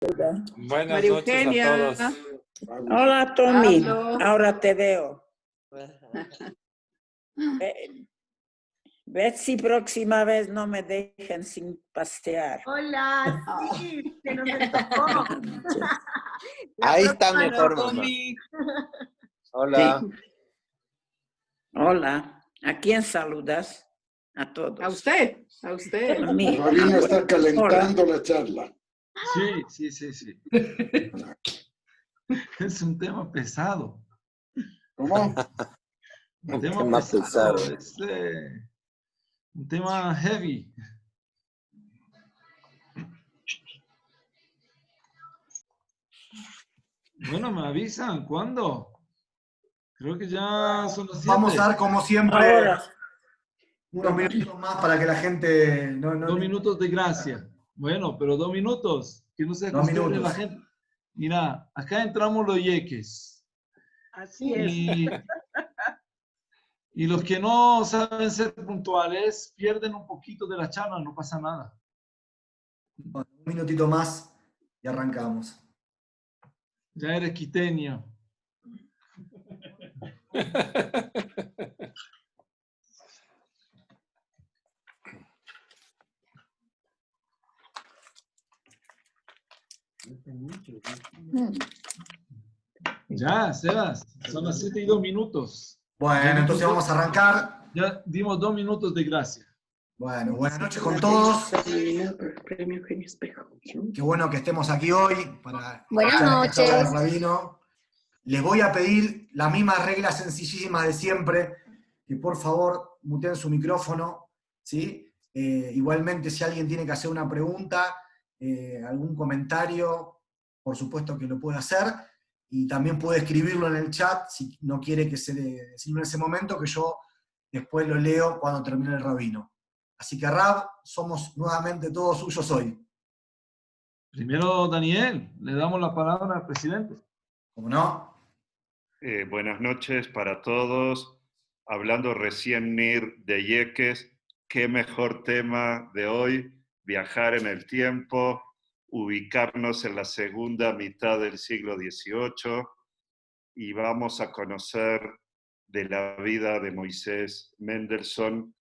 Buenas María noches Eugenia. a todos. Hola, Tommy. Pablo. Ahora te veo. Betsy, próxima vez no me dejen sin pasear. Hola, sí, que no me tocó. Ahí está Hola, mejor, mamá. Tommy. Hola. Sí. Hola. ¿A quién saludas? A todos. A usted, a usted. A mí. Rabino está calentando Hola. la charla. Sí. Es un tema pesado. ¿Cómo? Un tema tema pesado. pesado. Es un tema heavy. Bueno, me avisan, ¿cuándo? Creo que ya son las 7. Vamos a dar, como siempre, Ahora. unos minutitos más para que la gente... 2 minutos de gracia. Bueno, pero 2 minutos. Que no se 2 acostumbre minutos. la gente. Mira, acá entramos los yeques. Así es. Y los que no saben ser puntuales pierden un poquito de la charla, no pasa nada. Un minutito más y arrancamos. Ya eres quiteño. Ya, Sebas, son las 7 y 2 minutos. Bueno, entonces vamos a arrancar. Ya dimos 2 minutos de gracia. Bueno, buenas noches con todos. Qué bueno que estemos aquí hoy para Buenas escuchar esta charla noches. del Rabino. Les voy a pedir las mismas reglas sencillísimas de siempre, que por favor muteen su micrófono, ¿sí? Igualmente, si alguien tiene que hacer una pregunta, algún comentario, por supuesto que lo puede hacer, y también puede escribirlo en el chat si no quiere que se decirlo en ese momento, que yo después lo leo cuando termine el Rabino. Así que, Rab, somos nuevamente todos suyos hoy. Primero, Daniel, le damos la palabra al presidente. ¿Cómo no? Buenas noches para todos. Hablando recién, Nir, de Yeques, qué mejor tema de hoy, viajar en el tiempo, ubicarnos en la segunda mitad del siglo XVIII y vamos a conocer de la vida de Moisés Mendelssohn,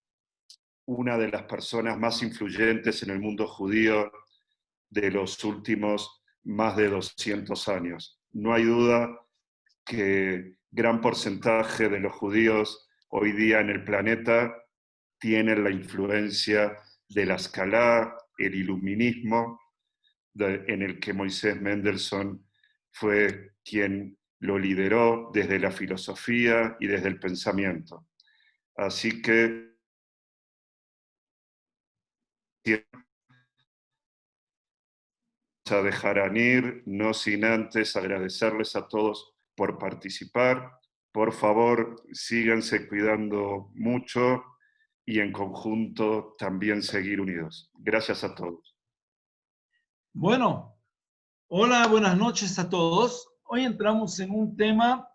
una de las personas más influyentes en el mundo judío de los últimos más de 200 años. No hay duda que gran porcentaje de los judíos hoy día en el planeta tienen la influencia de la Escalá, el iluminismo, en el que Moisés Mendelssohn fue quien lo lideró desde la filosofía y desde el pensamiento. Así que a dejar a Nir, no sin antes agradecerles a todos por participar. Por favor, síganse cuidando mucho y en conjunto también seguir unidos. Gracias a todos. Bueno, hola, buenas noches a todos. Hoy entramos en un tema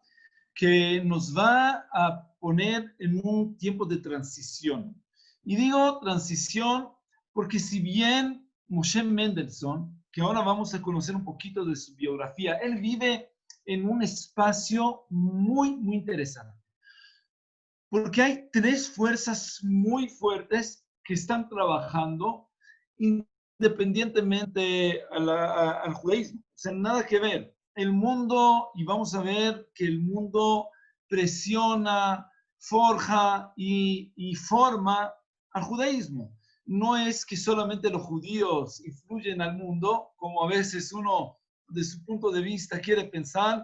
que nos va a poner en un tiempo de transición. Y digo transición porque si bien Moshe Mendelssohn, que ahora vamos a conocer un poquito de su biografía, él vive en un espacio muy, muy interesante. Porque hay 3 fuerzas muy fuertes que están trabajando independientemente al judaísmo. O sea, nada que ver. El mundo, y vamos a ver que el mundo presiona, forja y forma al judaísmo. No es que solamente los judíos influyen al mundo, como a veces uno, de su punto de vista, quiere pensar.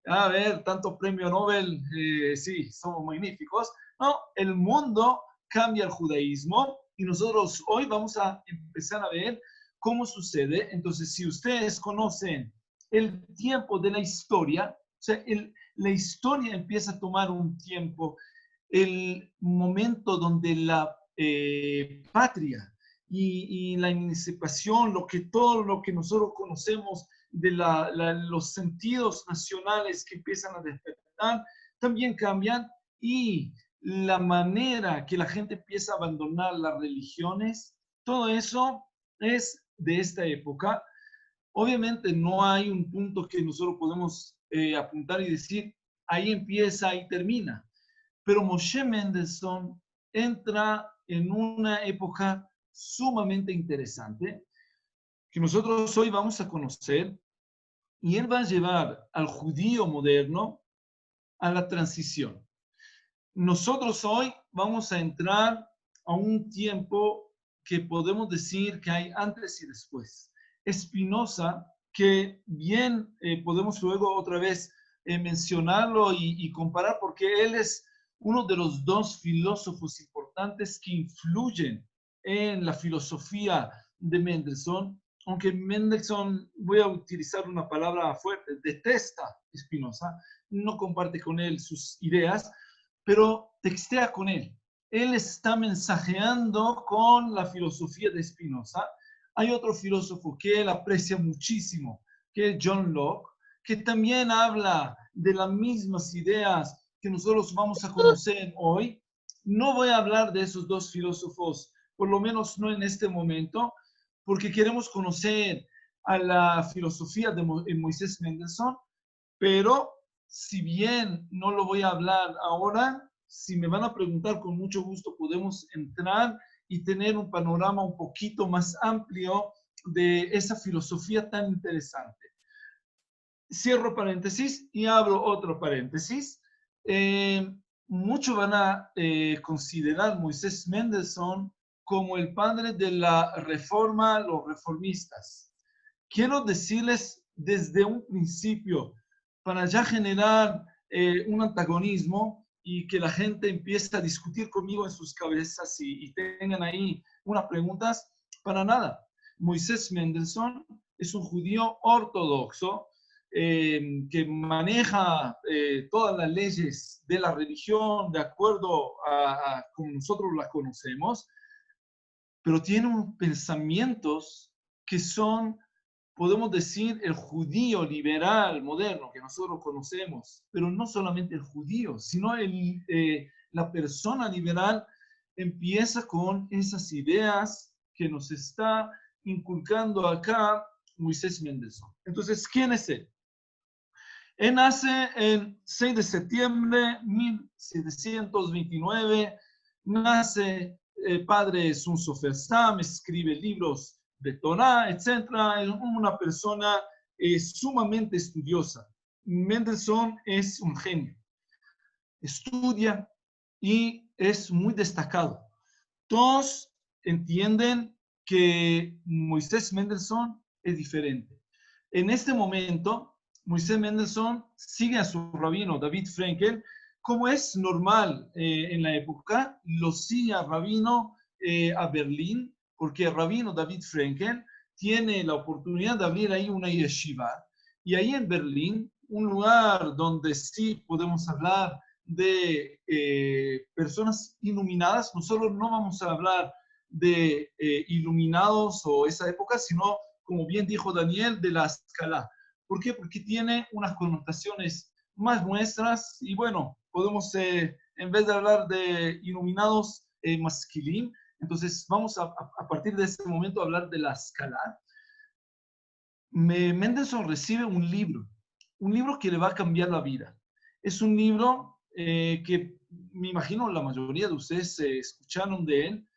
A ver, tanto premio Nobel, sí, somos magníficos. No, el mundo cambia el judaísmo y nosotros hoy vamos a empezar a ver cómo sucede. Entonces, si ustedes conocen el tiempo de la historia, o sea, la historia empieza a tomar un tiempo, el momento donde la patria y la emancipación, todo lo que nosotros conocemos de los sentidos nacionales que empiezan a despertar, también cambian, y la manera que la gente empieza a abandonar las religiones, todo eso es de esta época. Obviamente no hay un punto que nosotros podemos apuntar y decir, ahí empieza y termina. Pero Moshe Mendelssohn entra en una época sumamente interesante que nosotros hoy vamos a conocer, y él va a llevar al judío moderno a la transición. Nosotros hoy vamos a entrar a un tiempo que podemos decir que hay antes y después. Spinoza, que bien podemos luego otra vez mencionarlo y comparar, porque él es uno de los dos filósofos importantes que influyen en la filosofía de Mendelssohn, aunque Mendelssohn, voy a utilizar una palabra fuerte, detesta Spinoza, no comparte con él sus ideas, pero textea con él. Él está mensajeando con la filosofía de Spinoza. Hay otro filósofo que él aprecia muchísimo, que es John Locke, que también habla de las mismas ideas que nosotros vamos a conocer hoy. No voy a hablar de esos dos filósofos, por lo menos no en este momento, porque queremos conocer a la filosofía de Moisés Mendelssohn, pero si bien no lo voy a hablar ahora, si me van a preguntar, con mucho gusto podemos entrar y tener un panorama un poquito más amplio de esa filosofía tan interesante. Cierro paréntesis y abro otro paréntesis. Muchos van a considerar Moisés Mendelssohn como el padre de la reforma, los reformistas. Quiero decirles desde un principio, para ya generar un antagonismo y que la gente empiece a discutir conmigo en sus cabezas y tengan ahí unas preguntas, para nada. Moisés Mendelssohn es un judío ortodoxo que maneja todas las leyes de la religión de acuerdo a como nosotros las conocemos, pero tiene unos pensamientos que son, podemos decir, el judío liberal moderno que nosotros conocemos, pero no solamente el judío, sino la persona liberal empieza con esas ideas que nos está inculcando acá Moisés Mendelssohn. Entonces, ¿quién es él? Él nace el 6 de septiembre de 1729, nace, el padre es un Sofer Stam, escribe libros de Torah, etc. Es una persona sumamente estudiosa. Mendelssohn es un genio. Estudia y es muy destacado. Todos entienden que Moisés Mendelssohn es diferente. En este momento, Moisés Mendelssohn sigue a su rabino David Frenkel, como es normal en la época, lo sigue a rabino a Berlín, porque el rabino David Frenkel tiene la oportunidad de abrir ahí una yeshiva. Y ahí en Berlín, un lugar donde sí podemos hablar de personas iluminadas, nosotros no vamos a hablar de iluminados o esa época, sino, como bien dijo Daniel, de la Escalá. ¿Por qué? Porque tiene unas connotaciones más nuestras y bueno, podemos, en vez de hablar de iluminados masculín, entonces vamos a partir de este momento a hablar de la Escalá. Mendelssohn recibe un libro que le va a cambiar la vida. Es un libro que me imagino la mayoría de ustedes escucharon de él.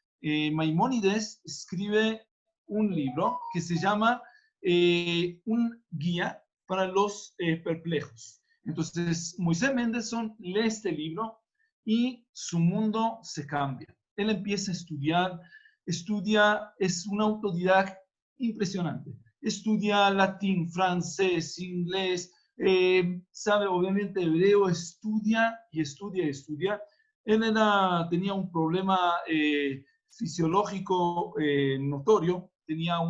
Maimónides escribe un libro que se llama Un guía para los perplejos. Entonces, Moisés Mendelssohn lee este libro y su mundo se cambia. Él empieza a estudia, es un autodidacta impresionante. Estudia latín, francés, inglés, sabe obviamente hebreo, estudia y estudia y estudia. Él tenía un problema fisiológico notorio, tenía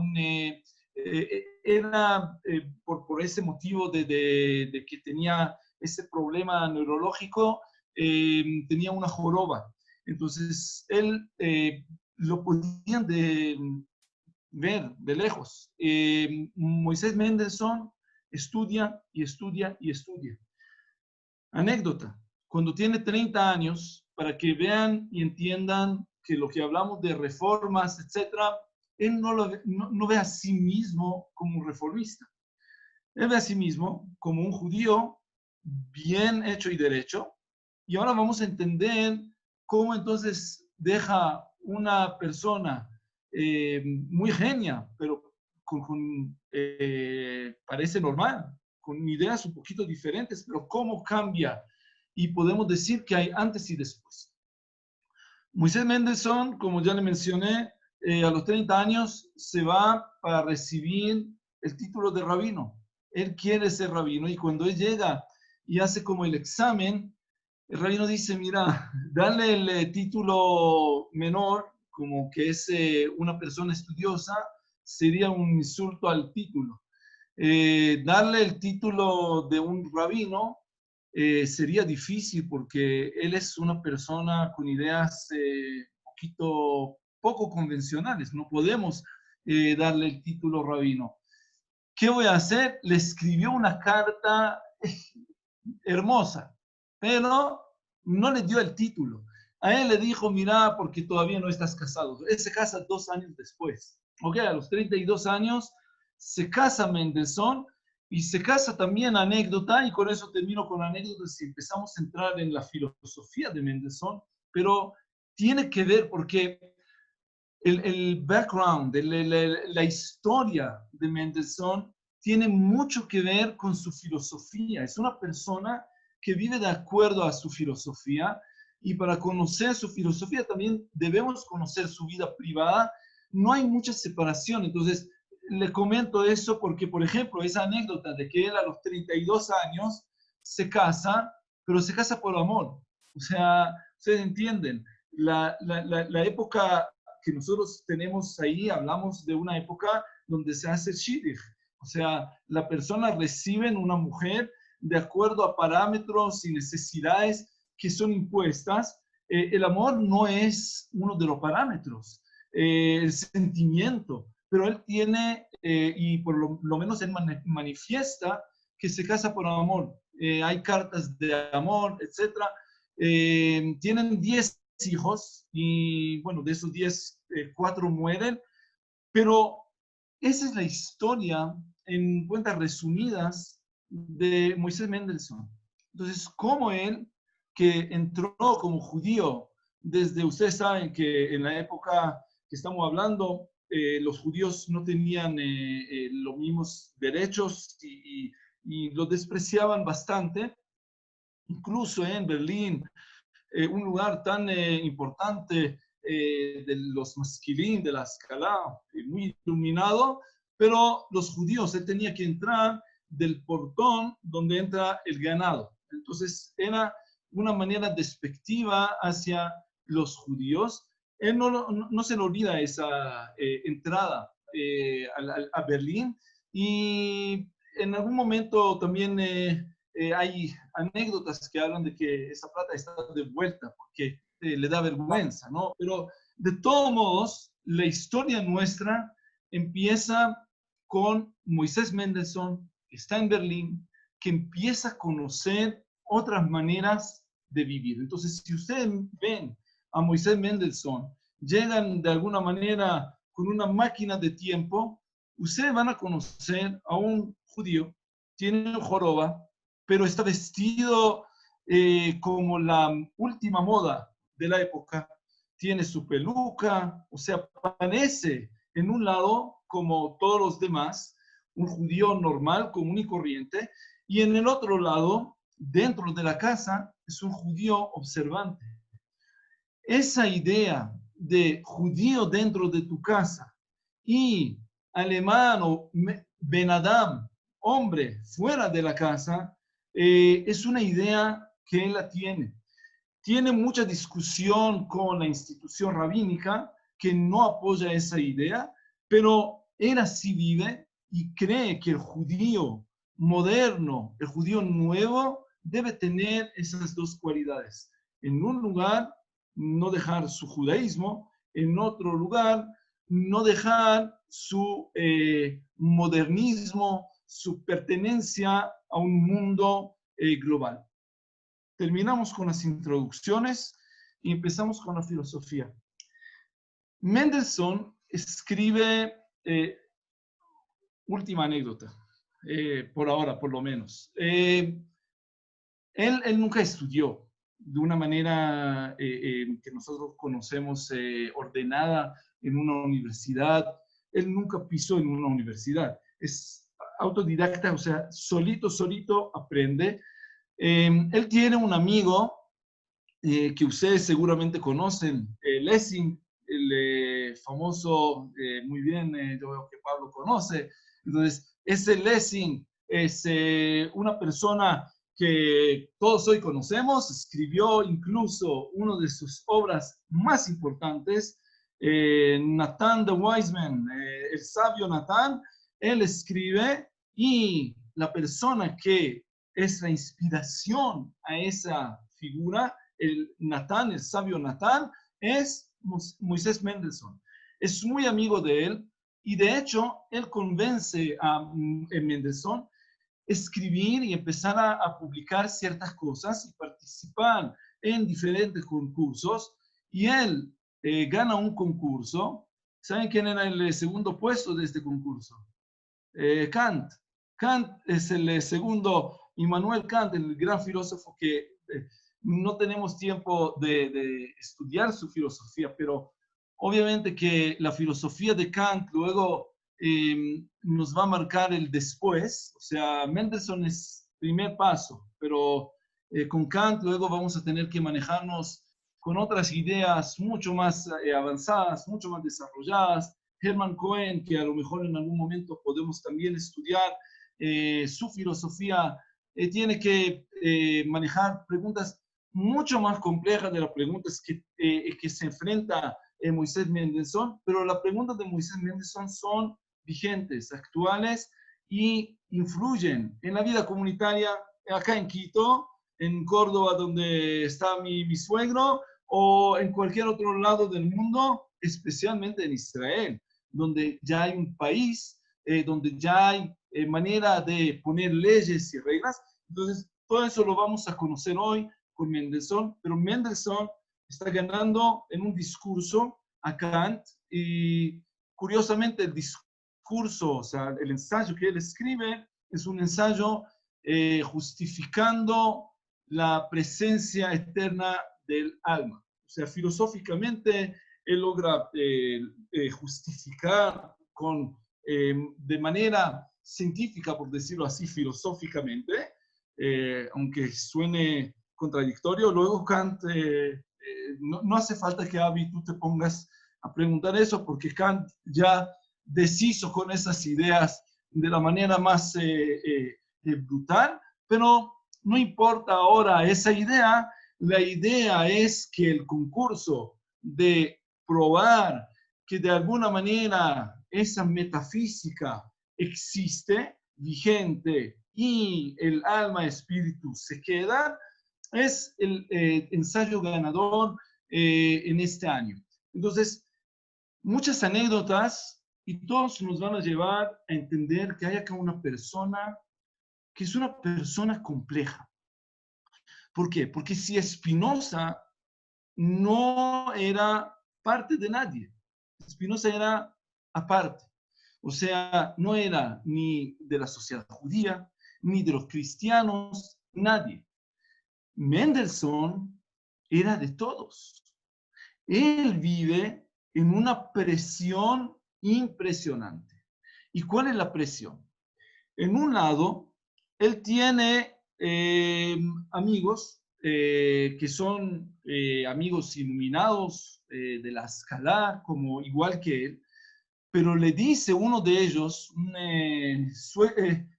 por ese motivo de que tenía ese problema neurológico, tenía una joroba. Entonces, él lo podían ver de lejos. Moisés Mendelssohn estudia y estudia y estudia. Anécdota, cuando tiene 30 años, para que vean y entiendan que lo que hablamos de reformas, etc., él no ve a sí mismo como un reformista. Él ve a sí mismo como un judío bien hecho y derecho. Y ahora vamos a entender cómo entonces deja una persona muy genia, pero parece normal, con ideas un poquito diferentes, pero cómo cambia. Y podemos decir que hay antes y después. Moisés Mendelssohn, como ya le mencioné, a los 30 años se va para recibir el título de rabino. Él quiere ser rabino y cuando él llega y hace como el examen, el rabino dice, mira, dale el título menor, como que es una persona estudiosa, sería un insulto al título. Darle el título de un rabino sería difícil porque él es una persona con ideas poco convencionales. No podemos darle el título rabino. ¿Qué voy a hacer? Le escribió una carta hermosa, pero no le dio el título. A él le dijo, mira, porque todavía no estás casado. Él se casa 2 años después. Ok, a los 32 años se casa Mendelssohn y se casa también anécdota, y con eso termino con anécdotas y empezamos a entrar en la filosofía de Mendelssohn, pero tiene que ver porque el background, la historia de Mendelssohn tiene mucho que ver con su filosofía. Es una persona que vive de acuerdo a su filosofía, y para conocer su filosofía también debemos conocer su vida privada. No hay mucha separación. Entonces, le comento eso porque, por ejemplo, esa anécdota de que él a los 32 años se casa, pero se casa por amor. O sea, ustedes entienden, la época que nosotros tenemos ahí, hablamos de una época donde se hace shidduch. O sea, la persona recibe una mujer de acuerdo a parámetros y necesidades que son impuestas. El amor no es uno de los parámetros, el sentimiento, pero él tiene, y por lo menos él manifiesta que se casa por amor. Hay cartas de amor, etc. Tienen 10 hijos y bueno, de esos 10, 4 mueren, pero esa es la historia en cuentas resumidas de Moisés Mendelssohn. Entonces, ¿cómo él, que entró como judío desde, ustedes saben que en la época que estamos hablando, los judíos no tenían los mismos derechos y los despreciaban bastante, incluso en Berlín, un lugar tan importante de los masculín, de la escala, muy iluminado, pero los judíos, él tenía que entrar del portón donde entra el ganado. Entonces era una manera despectiva hacia los judíos. Él no se le olvida esa entrada a Berlín, y en algún momento también hay anécdotas que hablan de que esa plata está de vuelta porque le da vergüenza, ¿no? Pero de todos modos, la historia nuestra empieza con Moisés Mendelssohn, que está en Berlín, que empieza a conocer otras maneras de vivir. Entonces, si ustedes ven a Moisés Mendelssohn, llegan de alguna manera con una máquina de tiempo, ustedes van a conocer a un judío, tiene joroba, pero está vestido como la última moda de la época, tiene su peluca, o sea, parece en un lado como todos los demás, un judío normal, común y corriente, y en el otro lado, dentro de la casa, es un judío observante. Esa idea de judío dentro de tu casa y alemán o Ben Adam, hombre fuera de la casa, es una idea que él la tiene. Tiene mucha discusión con la institución rabínica que no apoya esa idea, pero él así vive y cree que el judío moderno, el judío nuevo, debe tener esas dos cualidades. En un lugar, no dejar su judaísmo; en otro lugar, no dejar su modernismo, su pertenencia a un mundo global. Terminamos con las introducciones y empezamos con la filosofía. Mendelssohn escribe, última anécdota, por ahora, por lo menos. Él nunca estudió de una manera que nosotros conocemos ordenada en una universidad. Él nunca pisó en una universidad. Es autodidacta, o sea, solito aprende. Él tiene un amigo que ustedes seguramente conocen, Lessing, el famoso, muy bien, yo veo que Pablo conoce. Entonces, ese Lessing es una persona que todos hoy conocemos, escribió incluso una de sus obras más importantes, Nathan the Wise Man, el sabio Natán. Él escribe, y la persona que es la inspiración a esa figura, el Natán, el sabio Natán, es Moisés Mendelssohn. Es muy amigo de él, y de hecho, él convence a Mendelssohn a escribir y empezar a publicar ciertas cosas y participar en diferentes concursos, y él gana un concurso. ¿Saben quién era el segundo puesto de este concurso? Kant. Kant es el segundo, Immanuel Kant, el gran filósofo que no tenemos tiempo de estudiar su filosofía, pero obviamente que la filosofía de Kant luego nos va a marcar el después. O sea, Mendelssohn es primer paso, pero con Kant luego vamos a tener que manejarnos con otras ideas mucho más avanzadas, mucho más desarrolladas. Hermann Cohen, que a lo mejor en algún momento podemos también estudiar, su filosofía tiene que manejar preguntas mucho más complejas de las preguntas que se enfrenta Moisés Mendelssohn, pero las preguntas de Moisés Mendelssohn son vigentes, actuales, y influyen en la vida comunitaria acá en Quito, en Córdoba, donde está mi suegro, o en cualquier otro lado del mundo, especialmente en Israel, donde ya hay un país, donde ya hay manera de poner leyes y reglas. Entonces, todo eso lo vamos a conocer hoy con Mendelssohn, pero Mendelssohn está ganando en un discurso a Kant, y curiosamente el discurso, o sea, el ensayo que él escribe es un ensayo justificando la presencia eterna del alma. O sea, filosóficamente él logra justificar de manera científica, por decirlo así, filosóficamente, aunque suene contradictorio. Luego Kant, no hace falta que Avi tú te pongas a preguntar eso, porque Kant ya deshizo con esas ideas de la manera más brutal, pero no importa ahora esa idea. La idea es que el concurso de probar que de alguna manera esa metafísica existe, vigente, y el alma y espíritu se quedan, es el ensayo ganador en este año. Entonces, muchas anécdotas, y todos nos van a llevar a entender que hay acá una persona que es una persona compleja. ¿Por qué? Porque si Spinoza no era parte de nadie, Spinoza era aparte. O sea, no era ni de la sociedad judía, ni de los cristianos, nadie. Mendelssohn era de todos. Él vive en una presión impresionante. ¿Y cuál es la presión? En un lado, él tiene amigos que son amigos iluminados de la escala, como igual que él, pero le dice uno de ellos, un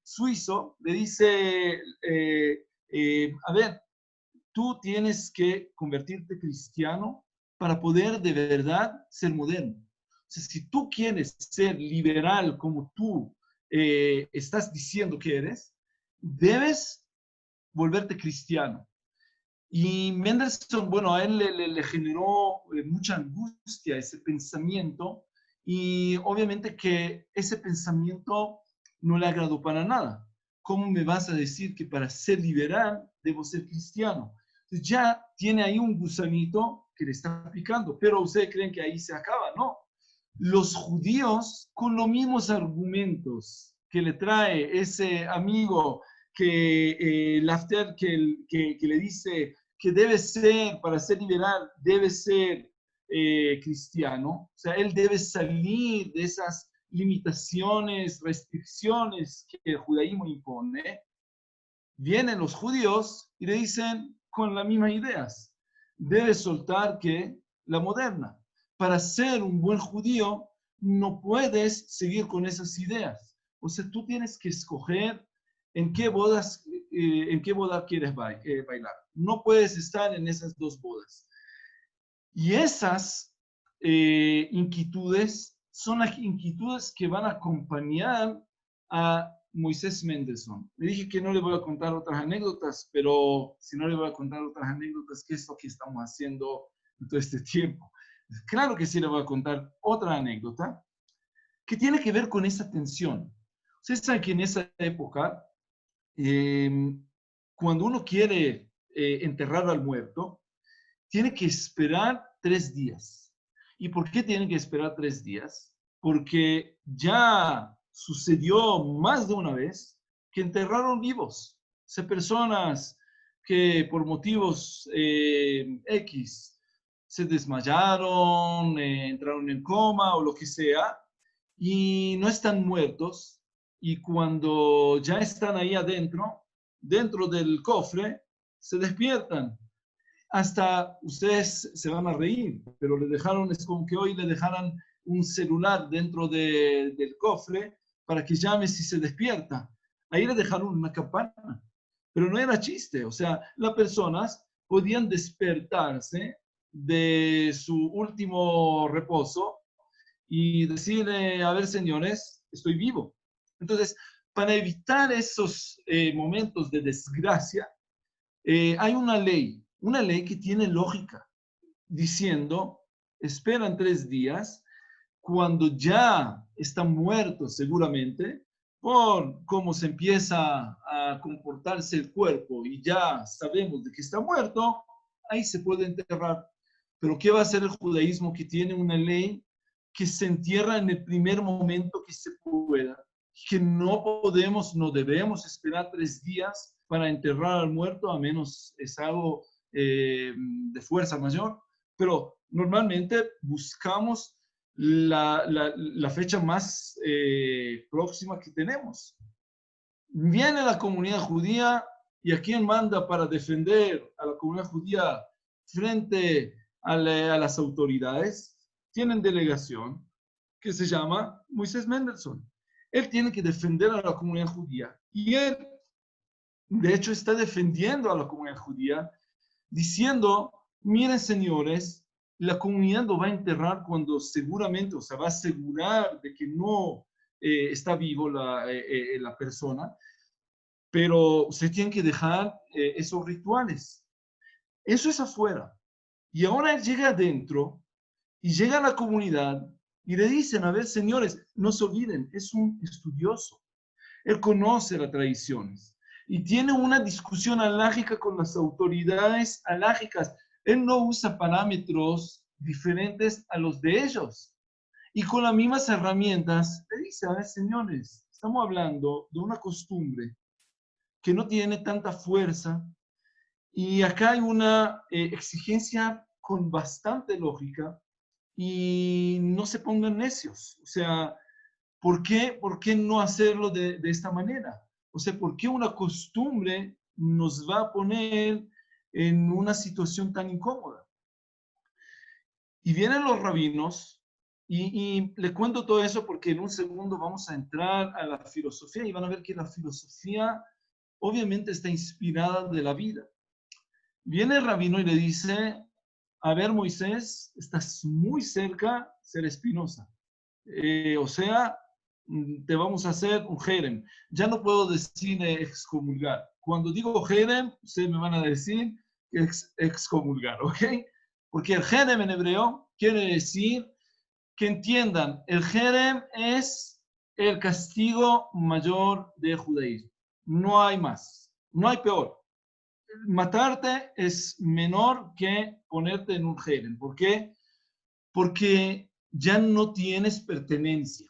suizo, le dice, a ver, tú tienes que convertirte cristiano para poder de verdad ser moderno. O sea, si tú quieres ser liberal como tú estás diciendo que eres, debes volverte cristiano. Y Mendelssohn, bueno, a él le generó mucha angustia ese pensamiento, y obviamente que ese pensamiento no le agradó para nada. ¿Cómo me vas a decir que para ser liberal debo ser cristiano? Entonces ya tiene ahí un gusanito que le está picando, pero ustedes creen que ahí se acaba, ¿no? los judíos con los mismos argumentos que le trae ese amigo que Lafter, que le dice que debe ser, para ser liberal, debe ser cristiano. O sea, él debe salir de esas limitaciones, restricciones que el judaísmo impone. Vienen los judíos y le dicen con las mismas ideas. Debe soltar que la moderna. Para ser un buen judío, no puedes seguir con esas ideas. O sea, tú tienes que escoger en qué boda quieres bailar. No puedes estar en esas dos bodas. Y esas inquietudes son las inquietudes que van a acompañar a Moisés Mendelssohn. Le dije que no le voy a contar otras anécdotas, pero si no le voy a contar otras anécdotas, ¿qué es lo que estamos haciendo en todo este tiempo? Claro que sí le voy a contar otra anécdota que tiene que ver con esa tensión. Ustedes saben que en esa época, cuando uno quiere enterrar al muerto, tiene que esperar 3 días. ¿Y por qué tienen que esperar 3 días? Porque ya sucedió más de una vez que enterraron vivos. O sea, personas que por motivos X se desmayaron, entraron en coma o lo que sea, y no están muertos, y cuando ya están ahí adentro, dentro del cofre, se despiertan. Hasta ustedes se van a reír, pero le dejaron, es como que hoy le dejaran un celular dentro del cofre para que llame si se despierta. Ahí le dejaron una campana, pero no era chiste. O sea, las personas podían despertarse de su último reposo y decirle, a ver, señores, estoy vivo. Entonces, para evitar esos momentos de desgracia, hay una ley que tiene lógica, diciendo, esperan 3 días, cuando ya está muerto seguramente, por cómo se empieza a comportarse el cuerpo y ya sabemos de que está muerto, ahí se puede enterrar. Pero ¿qué va a hacer el judaísmo que tiene una ley que se entierra en el primer momento que se pueda? Que no podemos, no debemos esperar 3 días para enterrar al muerto, a menos es algo de fuerza mayor, pero normalmente buscamos la fecha más próxima que tenemos. Viene la comunidad judía, y ¿a quién manda para defender a la comunidad judía frente a las autoridades? Tienen delegación que se llama Moisés Mendelssohn. Él tiene que defender a la comunidad judía, y él, de hecho, está defendiendo a la comunidad judía, diciendo, miren señores, la comunidad lo va a enterrar cuando seguramente, o sea, va a asegurar de que no está vivo la persona, pero se tienen que dejar esos rituales. Eso es afuera. Y ahora él llega adentro y llega a la comunidad y le dicen, a ver, señores, no se olviden, es un estudioso. Él conoce las tradiciones y tiene una discusión alágica con las autoridades alágicas. Él no usa parámetros diferentes a los de ellos. Y con las mismas herramientas, le dice, a ver, señores, estamos hablando de una costumbre que no tiene tanta fuerza, y acá hay una exigencia con bastante lógica, y no se pongan necios. O sea, ¿por qué no hacerlo de esta manera? O sea, ¿por qué una costumbre nos va a poner en una situación tan incómoda? Y vienen los rabinos, y le cuento todo eso porque en un segundo vamos a entrar a la filosofía y van a ver que la filosofía obviamente está inspirada de la vida. Viene el rabino y le dice, a ver, Moisés, estás muy cerca de ser Espinosa. O sea, te vamos a hacer un jerem. Ya no puedo decir excomulgar. Cuando digo jerem, ustedes me van a decir que es excomulgar, ¿ok? Porque el jerem en hebreo quiere decir que entiendan, el jerem es el castigo mayor del judaísmo. No hay más, no hay peor. Matarte es menor que ponerte en un jerem. ¿Por qué? Porque ya no tienes pertenencia,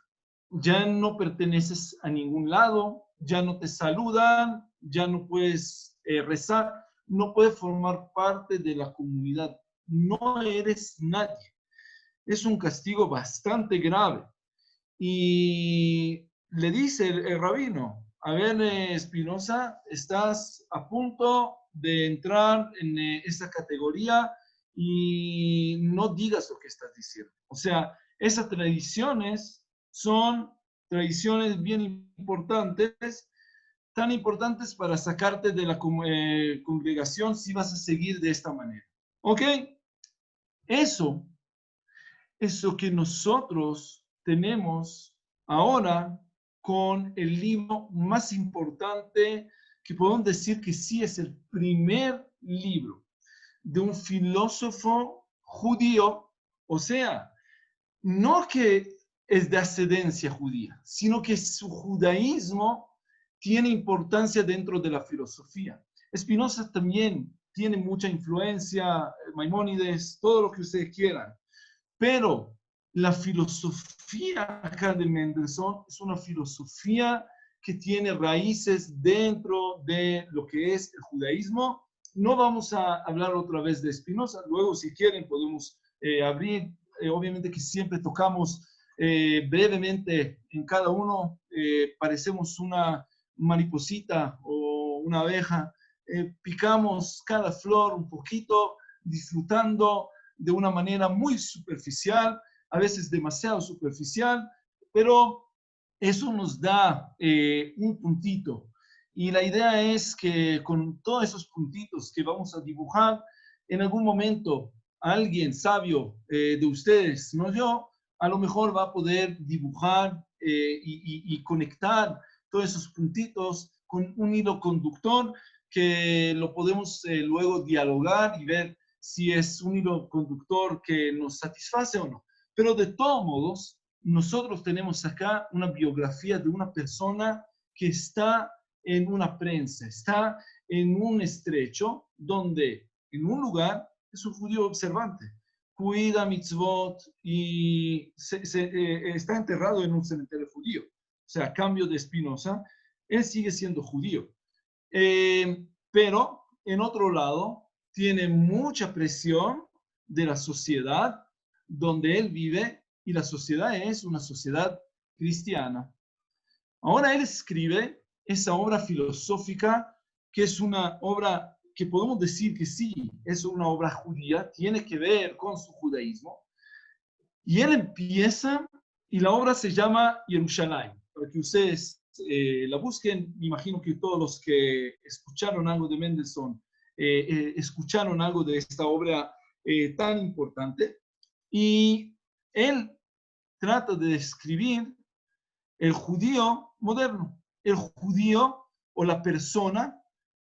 ya no perteneces a ningún lado, ya no te saludan, ya no puedes rezar, no puedes formar parte de la comunidad, no eres nadie. Es un castigo bastante grave. Y le dice el rabino, a ver, Espinosa, estás a punto de entrar en esa categoría y no digas lo que estás diciendo. O sea, esas tradiciones son tradiciones bien importantes, tan importantes para sacarte de la congregación si vas a seguir de esta manera. ¿Ok? Eso que nosotros tenemos ahora con el libro más importante, que podemos decir que sí es el primer libro de un filósofo judío, o sea, no que es de ascendencia judía, sino que su judaísmo tiene importancia dentro de la filosofía. Spinoza también tiene mucha influencia, Maimónides, todo lo que ustedes quieran, pero la filosofía acá de Mendelssohn es una filosofía que tiene raíces dentro de lo que es el judaísmo. No vamos a hablar otra vez de Spinoza, luego si quieren podemos abrir, obviamente que siempre tocamos brevemente en cada uno, parecemos una mariposita o una abeja, picamos cada flor un poquito, disfrutando de una manera muy superficial, a veces demasiado superficial, pero eso nos da un puntito. Y la idea es que con todos esos puntitos que vamos a dibujar, en algún momento alguien sabio de ustedes, no yo, a lo mejor va a poder dibujar y conectar todos esos puntitos con un hilo conductor que lo podemos luego dialogar y ver si es un hilo conductor que nos satisface o no. Pero de todos modos, nosotros tenemos acá una biografía de una persona que está en una prensa, está en un estrecho donde en un lugar es un judío observante, cuida mitzvot y está enterrado en un cementerio judío. O sea, a cambio de Spinoza, él sigue siendo judío. Pero en otro lado, tiene mucha presión de la sociedad donde él vive, y la sociedad es una sociedad cristiana. Ahora él escribe esa obra filosófica, que es una obra que podemos decir que sí, es una obra judía, tiene que ver con su judaísmo, y él empieza, y la obra se llama Yerushalayim, para que ustedes la busquen. Me imagino que todos los que escucharon algo de Mendelssohn escucharon algo de esta obra tan importante, y él trata de describir el judío moderno, el judío o la persona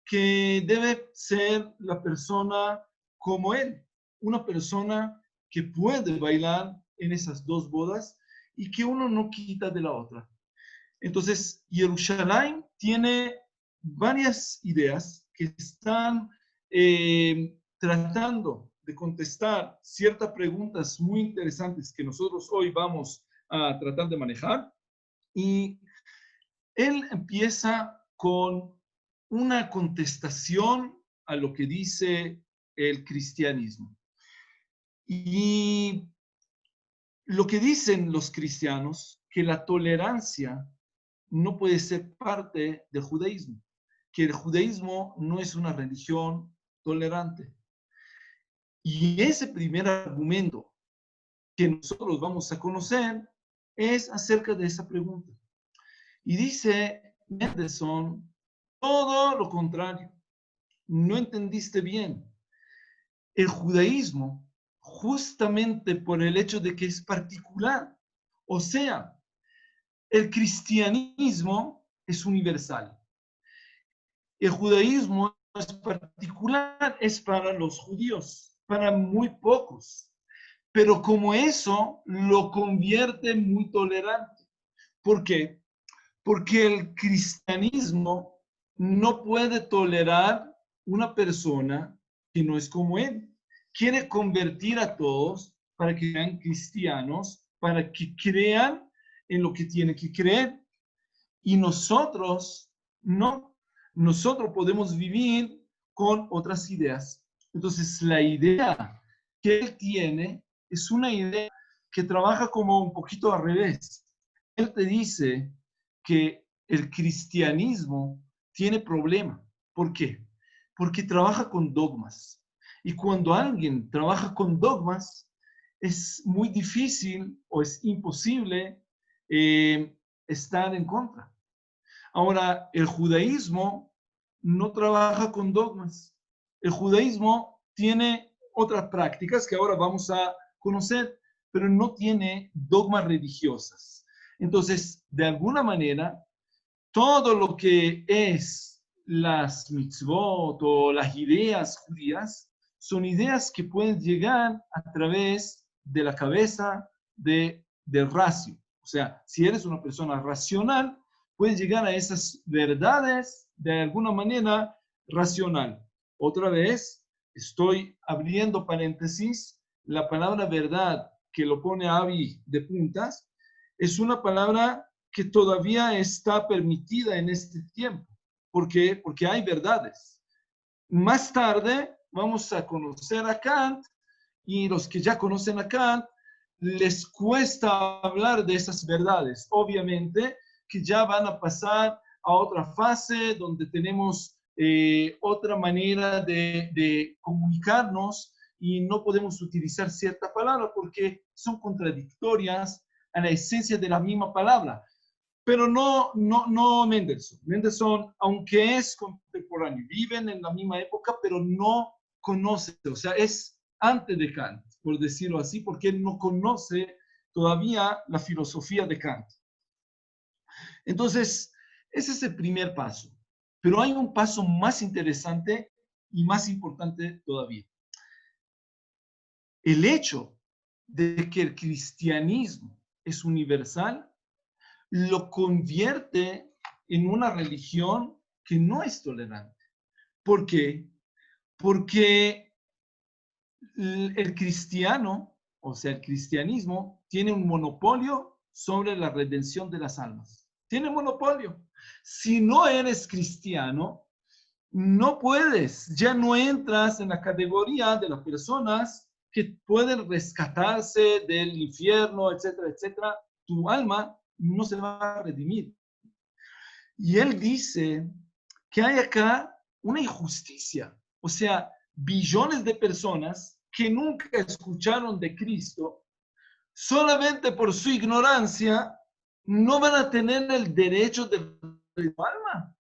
que debe ser la persona como él, una persona que puede bailar en esas dos bodas y que uno no quita de la otra. Entonces, Yerushalayim tiene varias ideas que están tratando de contestar ciertas preguntas muy interesantes que nosotros hoy vamos a tratar de manejar. Y él empieza con una contestación a lo que dice el cristianismo. Y lo que dicen los cristianos, que la tolerancia no puede ser parte del judaísmo, que el judaísmo no es una religión tolerante. Y ese primer argumento que nosotros vamos a conocer es acerca de esa pregunta. Y dice Mendelssohn, todo lo contrario, no entendiste bien. El judaísmo, justamente por el hecho de que es particular, o sea, el cristianismo es universal. El judaísmo es particular, es para los judíos, para muy pocos. Pero como eso lo convierte en muy tolerante. ¿Por qué? Porque el cristianismo no puede tolerar una persona que no es como él. Quiere convertir a todos para que sean cristianos para que crean en lo que tienen que creer. Y nosotros no. Nosotros podemos vivir con otras ideas. Entonces, la idea que él tiene es una idea que trabaja como un poquito al revés. Él te dice que el cristianismo tiene problema. ¿Por qué? Porque trabaja con dogmas. Y cuando alguien trabaja con dogmas, es muy difícil o es imposible estar en contra. Ahora, el judaísmo no trabaja con dogmas. El judaísmo tiene otras prácticas que ahora vamos a conocer, pero no tiene dogmas religiosas. Entonces, de alguna manera, todo lo que es las mitzvot o las ideas judías son ideas que pueden llegar a través de la cabeza del ratio. O sea, si eres una persona racional, puedes llegar a esas verdades de alguna manera racional. Otra vez, estoy abriendo paréntesis, la palabra verdad que lo pone Avi de puntas, es una palabra que todavía está permitida en este tiempo. ¿Por qué? Porque hay verdades. Más tarde vamos a conocer a Kant, y los que ya conocen a Kant, les cuesta hablar de esas verdades. Obviamente que ya van a pasar a otra fase donde tenemos otra manera de comunicarnos y no podemos utilizar cierta palabra porque son contradictorias a la esencia de la misma palabra. Pero no Mendelssohn. Mendelssohn, aunque es contemporáneo, viven en la misma época, pero no conoce, o sea, es antes de Kant, por decirlo así, porque él no conoce todavía la filosofía de Kant. Entonces, ese es el primer paso. Pero hay un paso más interesante y más importante todavía. El hecho de que el cristianismo es universal lo convierte en una religión que no es tolerante. ¿Por qué? Porque el cristiano, o sea, el cristianismo, tiene un monopolio sobre la redención de las almas. Tiene monopolio. Si no eres cristiano, no puedes, ya no entras en la categoría de las personas que pueden rescatarse del infierno, etcétera, etcétera. Tu alma no se va a redimir. Y él dice que hay acá una injusticia. O sea, billones de personas que nunca escucharon de Cristo, solamente por su ignorancia, no van a tener el derecho de su alma.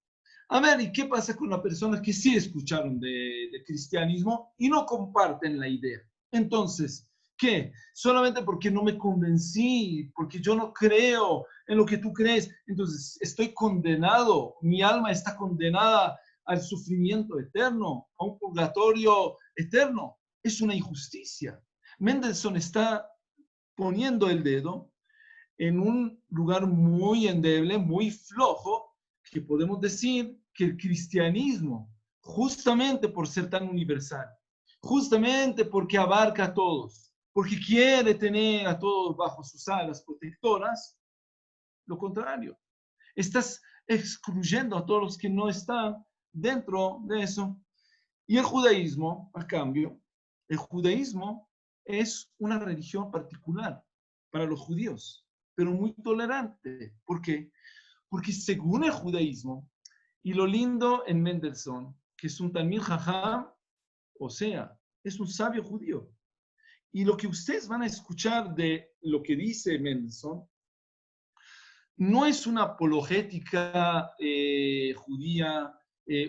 A ver, ¿y qué pasa con las personas que sí escucharon de cristianismo y no comparten la idea? Entonces, ¿qué? Solamente porque no me convencí, porque yo no creo en lo que tú crees, entonces estoy condenado, mi alma está condenada al sufrimiento eterno, a un purgatorio eterno. Es una injusticia. Mendelssohn está poniendo el dedo en un lugar muy endeble, muy flojo, que podemos decir que el cristianismo, justamente por ser tan universal, justamente porque abarca a todos, porque quiere tener a todos bajo sus alas protectoras, lo contrario. Estás excluyendo a todos los que no están dentro de eso. Y el judaísmo, a cambio, el judaísmo es una religión particular para los judíos, pero muy tolerante. ¿Por qué? Porque según el judaísmo, y lo lindo en Mendelssohn, que es un Talmid Jajam, o sea, es un sabio judío. Y lo que ustedes van a escuchar de lo que dice Mendelssohn, no es una apologética judía,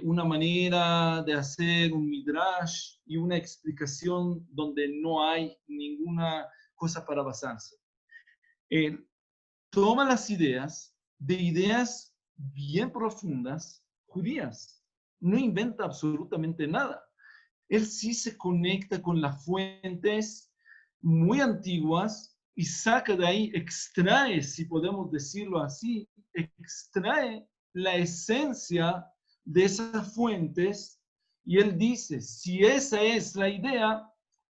una manera de hacer un midrash y una explicación donde no hay ninguna cosa para basarse. Él toma las ideas de ideas bien profundas judías. No inventa absolutamente nada. Él sí se conecta con las fuentes muy antiguas y saca de ahí, extrae, si podemos decirlo así, extrae la esencia de esas fuentes y él dice, si esa es la idea,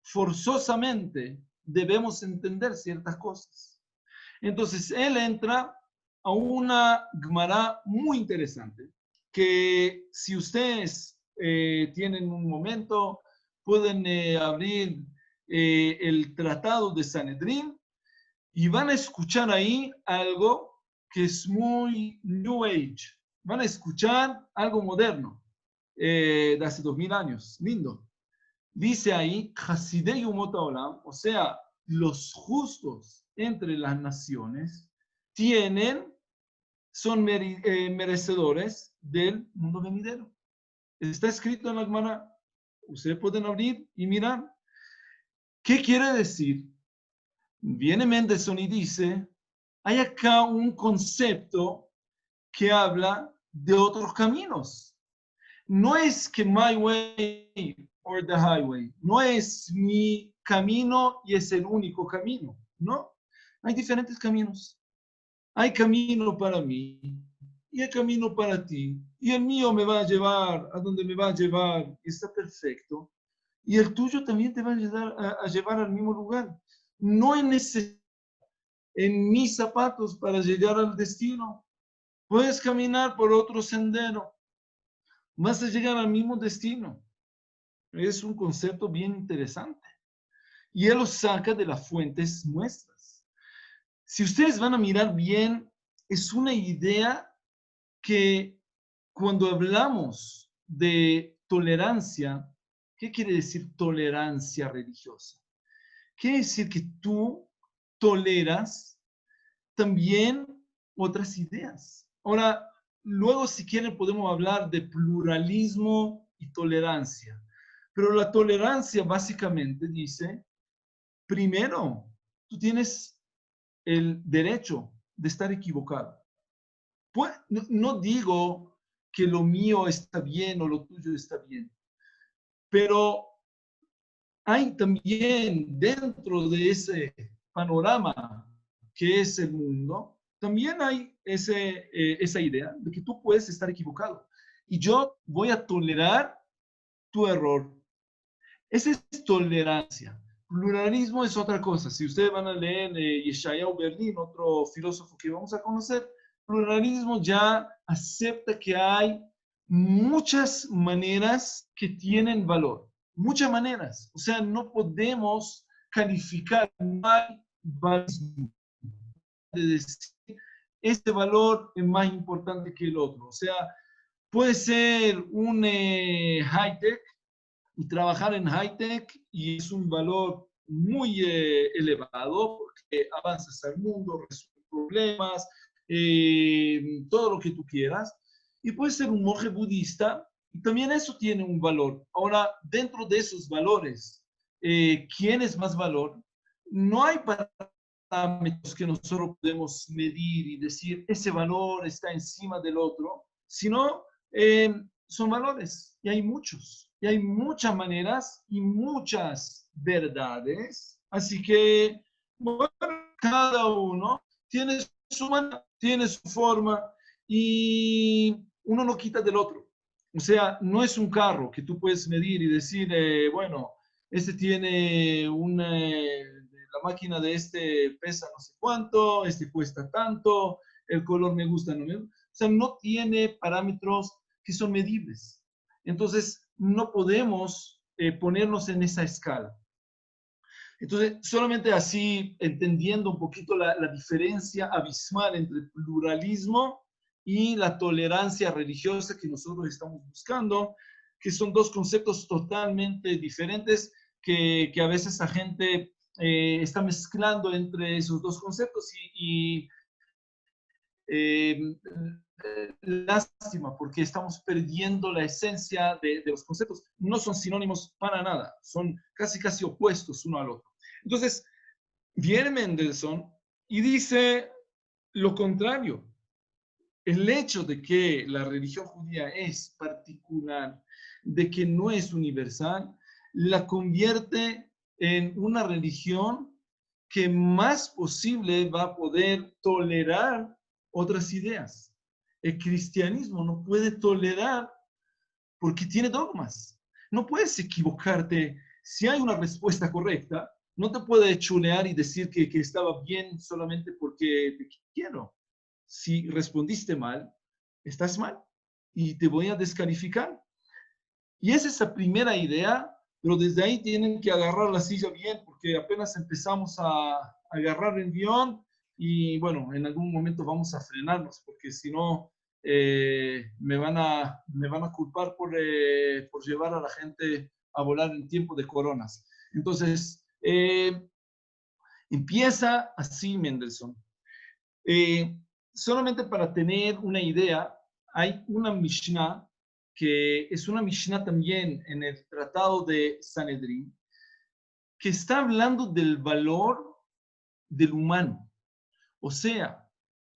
forzosamente debemos entender ciertas cosas. Entonces, él entra a una Gemara muy interesante, que si ustedes tienen un momento, pueden abrir el Tratado de Sanedrín y van a escuchar ahí algo que es muy New Age. Van a escuchar algo moderno, de hace 2000 años. Lindo. Dice ahí, Hasidei Umot Haolam, o sea, los justos entre las naciones son merecedores del mundo venidero. Está escrito en la Gemara. Ustedes pueden abrir y mirar. ¿Qué quiere decir? Viene Mendelssohn y dice, hay acá un concepto que habla de otros caminos. No es que my way or the highway, no es mi camino y es el único camino, ¿no? Hay diferentes caminos. Hay camino para mí y hay camino para ti. Y el mío me va a llevar a donde me va a llevar y está perfecto. Y el tuyo también te va a llevar al mismo lugar. No es necesario en mis zapatos para llegar al destino. Puedes caminar por otro sendero. Vas a llegar al mismo destino. Es un concepto bien interesante. Y él lo saca de las fuentes nuestras. Si ustedes van a mirar bien, es una idea que cuando hablamos de tolerancia, ¿qué quiere decir tolerancia religiosa? Quiere decir que tú toleras también otras ideas. Ahora, luego si quieren podemos hablar de pluralismo y tolerancia. Pero la tolerancia básicamente dice, primero, tú tienes el derecho de estar equivocado. Pues, no digo que lo mío está bien o lo tuyo está bien, pero hay también dentro de ese panorama que es el mundo, también hay esa idea de que tú puedes estar equivocado. Y yo voy a tolerar tu error. Esa es tolerancia. Pluralismo es otra cosa. Si ustedes van a leer Yeshayahu Berlin, otro filósofo que vamos a conocer, pluralismo ya acepta que hay muchas maneras que tienen valor. Muchas maneras. O sea, no podemos calificar, no hay valor de decir este valor es más importante que el otro. O sea, puede ser un high-tech y trabajar en high-tech y es un valor muy elevado porque avanzas al mundo, resuelves problemas, todo lo que tú quieras. Y puede ser un monje budista y también eso tiene un valor. Ahora, dentro de esos valores, ¿quién es más valor? No hay parámetros que nosotros podemos medir y decir ese valor está encima del otro, sino son valores y hay muchos. Y hay muchas maneras y muchas verdades. Así que, bueno, cada uno tiene su manera, tiene su forma y uno no quita del otro. O sea, no es un carro que tú puedes medir y decir, bueno, este tiene la máquina de este pesa no sé cuánto, este cuesta tanto, el color me gusta, no me gusta. O sea, no tiene parámetros que son medibles. Entonces, no podemos ponernos en esa escala. Entonces, solamente así, entendiendo un poquito la diferencia abismal entre el pluralismo y la tolerancia religiosa que nosotros estamos buscando, que son dos conceptos totalmente diferentes que a veces la gente está mezclando entre esos dos conceptos y lástima, porque estamos perdiendo la esencia de los conceptos. No son sinónimos para nada, son casi opuestos uno al otro. Entonces, viene Mendelssohn y dice lo contrario. El hecho de que la religión judía es particular, de que no es universal, la convierte en una religión que más posible va a poder tolerar otras ideas. El cristianismo no puede tolerar porque tiene dogmas. No puedes equivocarte. Si hay una respuesta correcta, no te puede chulear y decir que estaba bien solamente porque te quiero. Si respondiste mal, estás mal y te voy a descalificar. Y esa es la primera idea, pero desde ahí tienen que agarrar la silla bien, porque apenas empezamos a agarrar el guión y bueno, en algún momento vamos a frenarnos, porque si no, me van a culpar por llevar a la gente a volar en tiempo de coronas. Entonces, empieza así Mendelssohn. Solamente para tener una idea, hay una Mishnah, que es una Mishnah también en el Tratado de Sanedrín, que está hablando del valor del humano. O sea,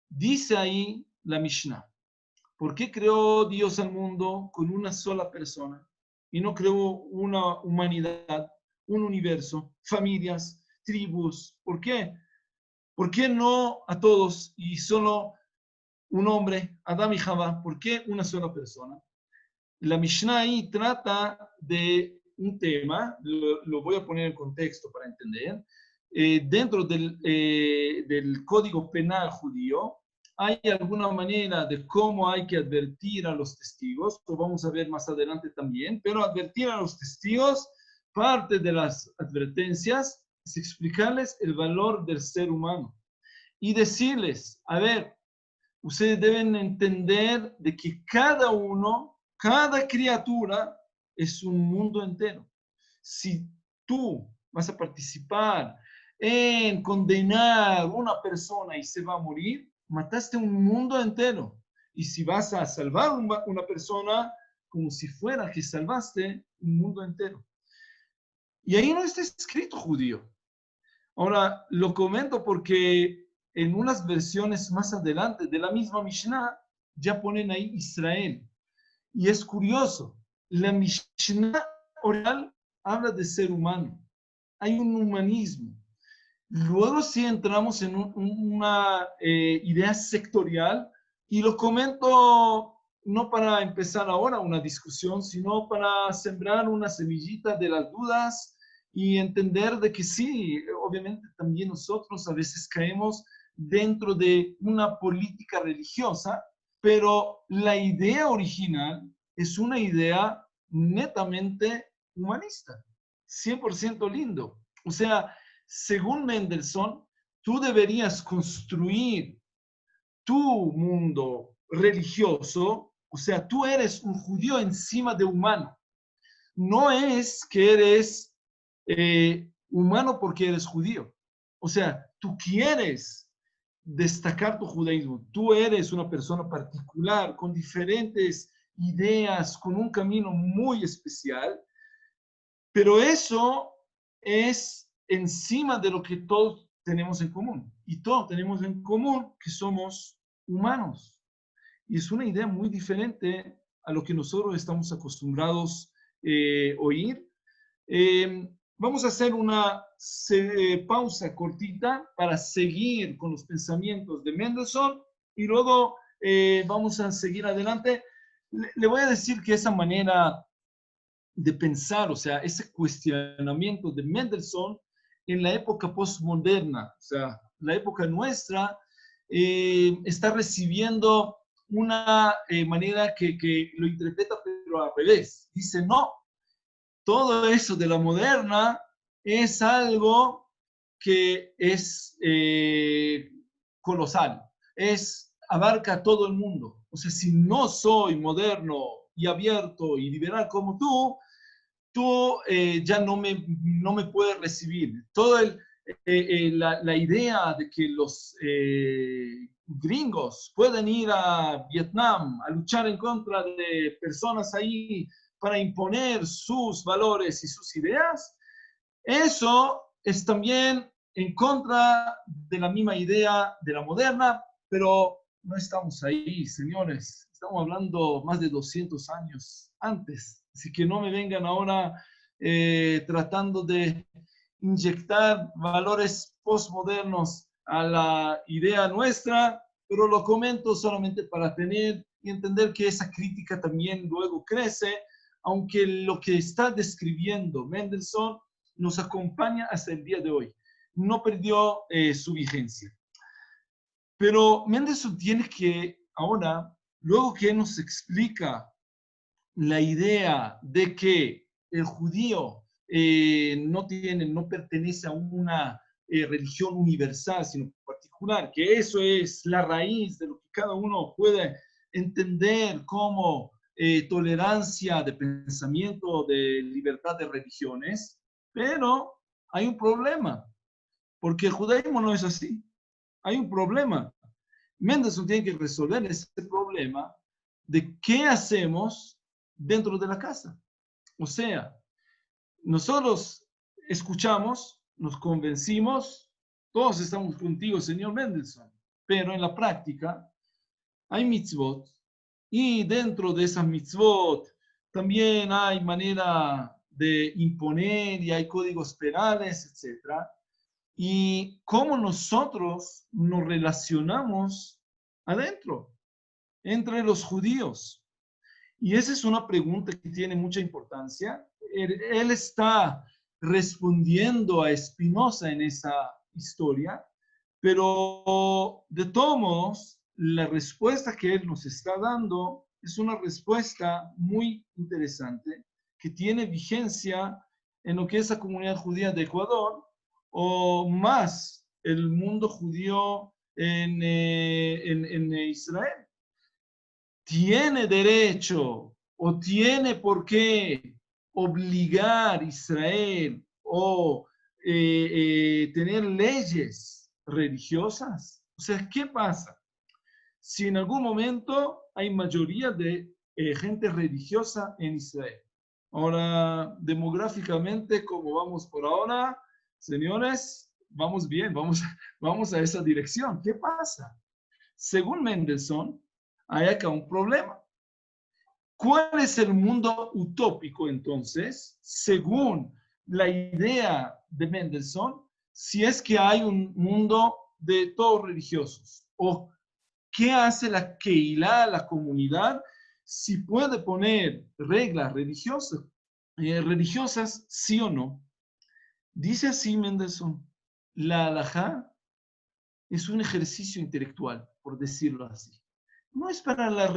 dice ahí la Mishnah, ¿por qué creó Dios al mundo con una sola persona y no creó una humanidad, un universo, familias, tribus? ¿Por qué? ¿Por qué no a todos y solo un hombre, Adán y Jabá? ¿Por qué una sola persona? La Mishnah ahí trata de un tema, lo voy a poner en contexto para entender. Dentro del Código Penal judío, hay alguna manera de cómo hay que advertir a los testigos, lo vamos a ver más adelante también, pero advertir a los testigos, parte de las advertencias es explicarles el valor del ser humano y decirles, a ver, ustedes deben entender de que cada uno, cada criatura es un mundo entero. Si tú vas a participar en condenar a una persona y se va a morir, mataste un mundo entero. Y si vas a salvar una persona, como si fuera que salvaste un mundo entero. Y ahí no está escrito judío. Ahora, lo comento porque en unas versiones más adelante de la misma Mishnah ya ponen ahí Israel. Y es curioso, la Mishnah oral habla de ser humano. Hay un humanismo. Luego sí entramos en una idea sectorial y lo comento no para empezar ahora una discusión, sino para sembrar una semillita de las dudas y entender de que sí, obviamente también nosotros a veces caemos dentro de una política religiosa, pero la idea original es una idea netamente humanista, 100% lindo. O sea, según Mendelssohn, tú deberías construir tu mundo religioso, o sea, tú eres un judío encima de humano. No es que eres humano porque eres judío. O sea, tú quieres destacar tu judaísmo. Tú eres una persona particular, con diferentes ideas, con un camino muy especial, pero eso es encima de lo que todos tenemos en común. Y todos tenemos en común que somos humanos. Y es una idea muy diferente a lo que nosotros estamos acostumbrados a oír. Vamos a hacer una pausa cortita para seguir con los pensamientos de Mendelssohn y luego vamos a seguir adelante. Le voy a decir que esa manera de pensar, o sea, ese cuestionamiento de Mendelssohn en la época postmoderna, o sea, la época nuestra, está recibiendo una manera que lo interpreta, pero al revés. Dice, no, todo eso de la moderna es algo que es colosal, abarca a todo el mundo. O sea, si no soy moderno y abierto y liberal como tú ya no me puedes recibir. Toda la idea de que los gringos pueden ir a Vietnam a luchar en contra de personas ahí para imponer sus valores y sus ideas, eso es también en contra de la misma idea de la moderna, pero no estamos ahí, señores. Estamos hablando más de 200 años antes. Así que no me vengan ahora tratando de inyectar valores postmodernos a la idea nuestra, pero lo comento solamente para tener y entender que esa crítica también luego crece, aunque lo que está describiendo Mendelssohn nos acompaña hasta el día de hoy. No perdió su vigencia. Pero Mendelssohn tiene que, ahora, luego que nos explica la idea de que el judío no pertenece a una religión universal, sino particular, que eso es la raíz de lo que cada uno puede entender como tolerancia de pensamiento, de libertad de religiones, pero hay un problema, porque el judaísmo no es así. Hay un problema. Mendelssohn tiene que resolver ese problema de qué hacemos dentro de la casa. O sea, nosotros escuchamos, nos convencimos, todos estamos contigo, señor Mendelssohn, pero en la práctica hay mitzvot, y dentro de esas mitzvot también hay manera de imponer y hay códigos penales, etc. Y cómo nosotros nos relacionamos adentro, entre los judíos. Y esa es una pregunta que tiene mucha importancia. Él está respondiendo a Spinoza en esa historia, pero de todos modos, la respuesta que él nos está dando es una respuesta muy interesante que tiene vigencia en lo que es la comunidad judía de Ecuador, o más el mundo judío en Israel. ¿Tiene derecho o tiene por qué obligar a Israel o tener leyes religiosas? O sea, ¿qué pasa? Si en algún momento hay mayoría de gente religiosa en Israel. Ahora, demográficamente, como vamos por ahora, señores, vamos bien, vamos a esa dirección. ¿Qué pasa? Según Mendelssohn, hay acá un problema. ¿Cuál es el mundo utópico entonces, según la idea de Mendelssohn, si es que hay un mundo de todos religiosos? ¿O qué hace la Keilah, la comunidad, si puede poner reglas religiosas, sí o no? Dice así Mendelssohn, la halajá es un ejercicio intelectual, por decirlo así. No es para la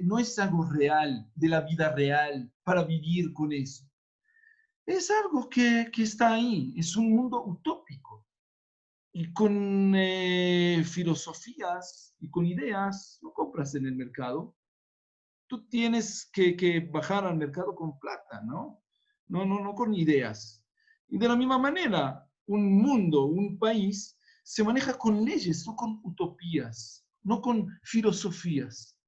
no es algo real, de la vida real, para vivir con eso. Es algo que está ahí, es un mundo utópico. Y con filosofías y con ideas no compras en el mercado. Tú tienes que bajar al mercado con plata, ¿no? No con ideas. Y de la misma manera, un mundo, un país, se maneja con leyes, no con utopías, no con filosofías.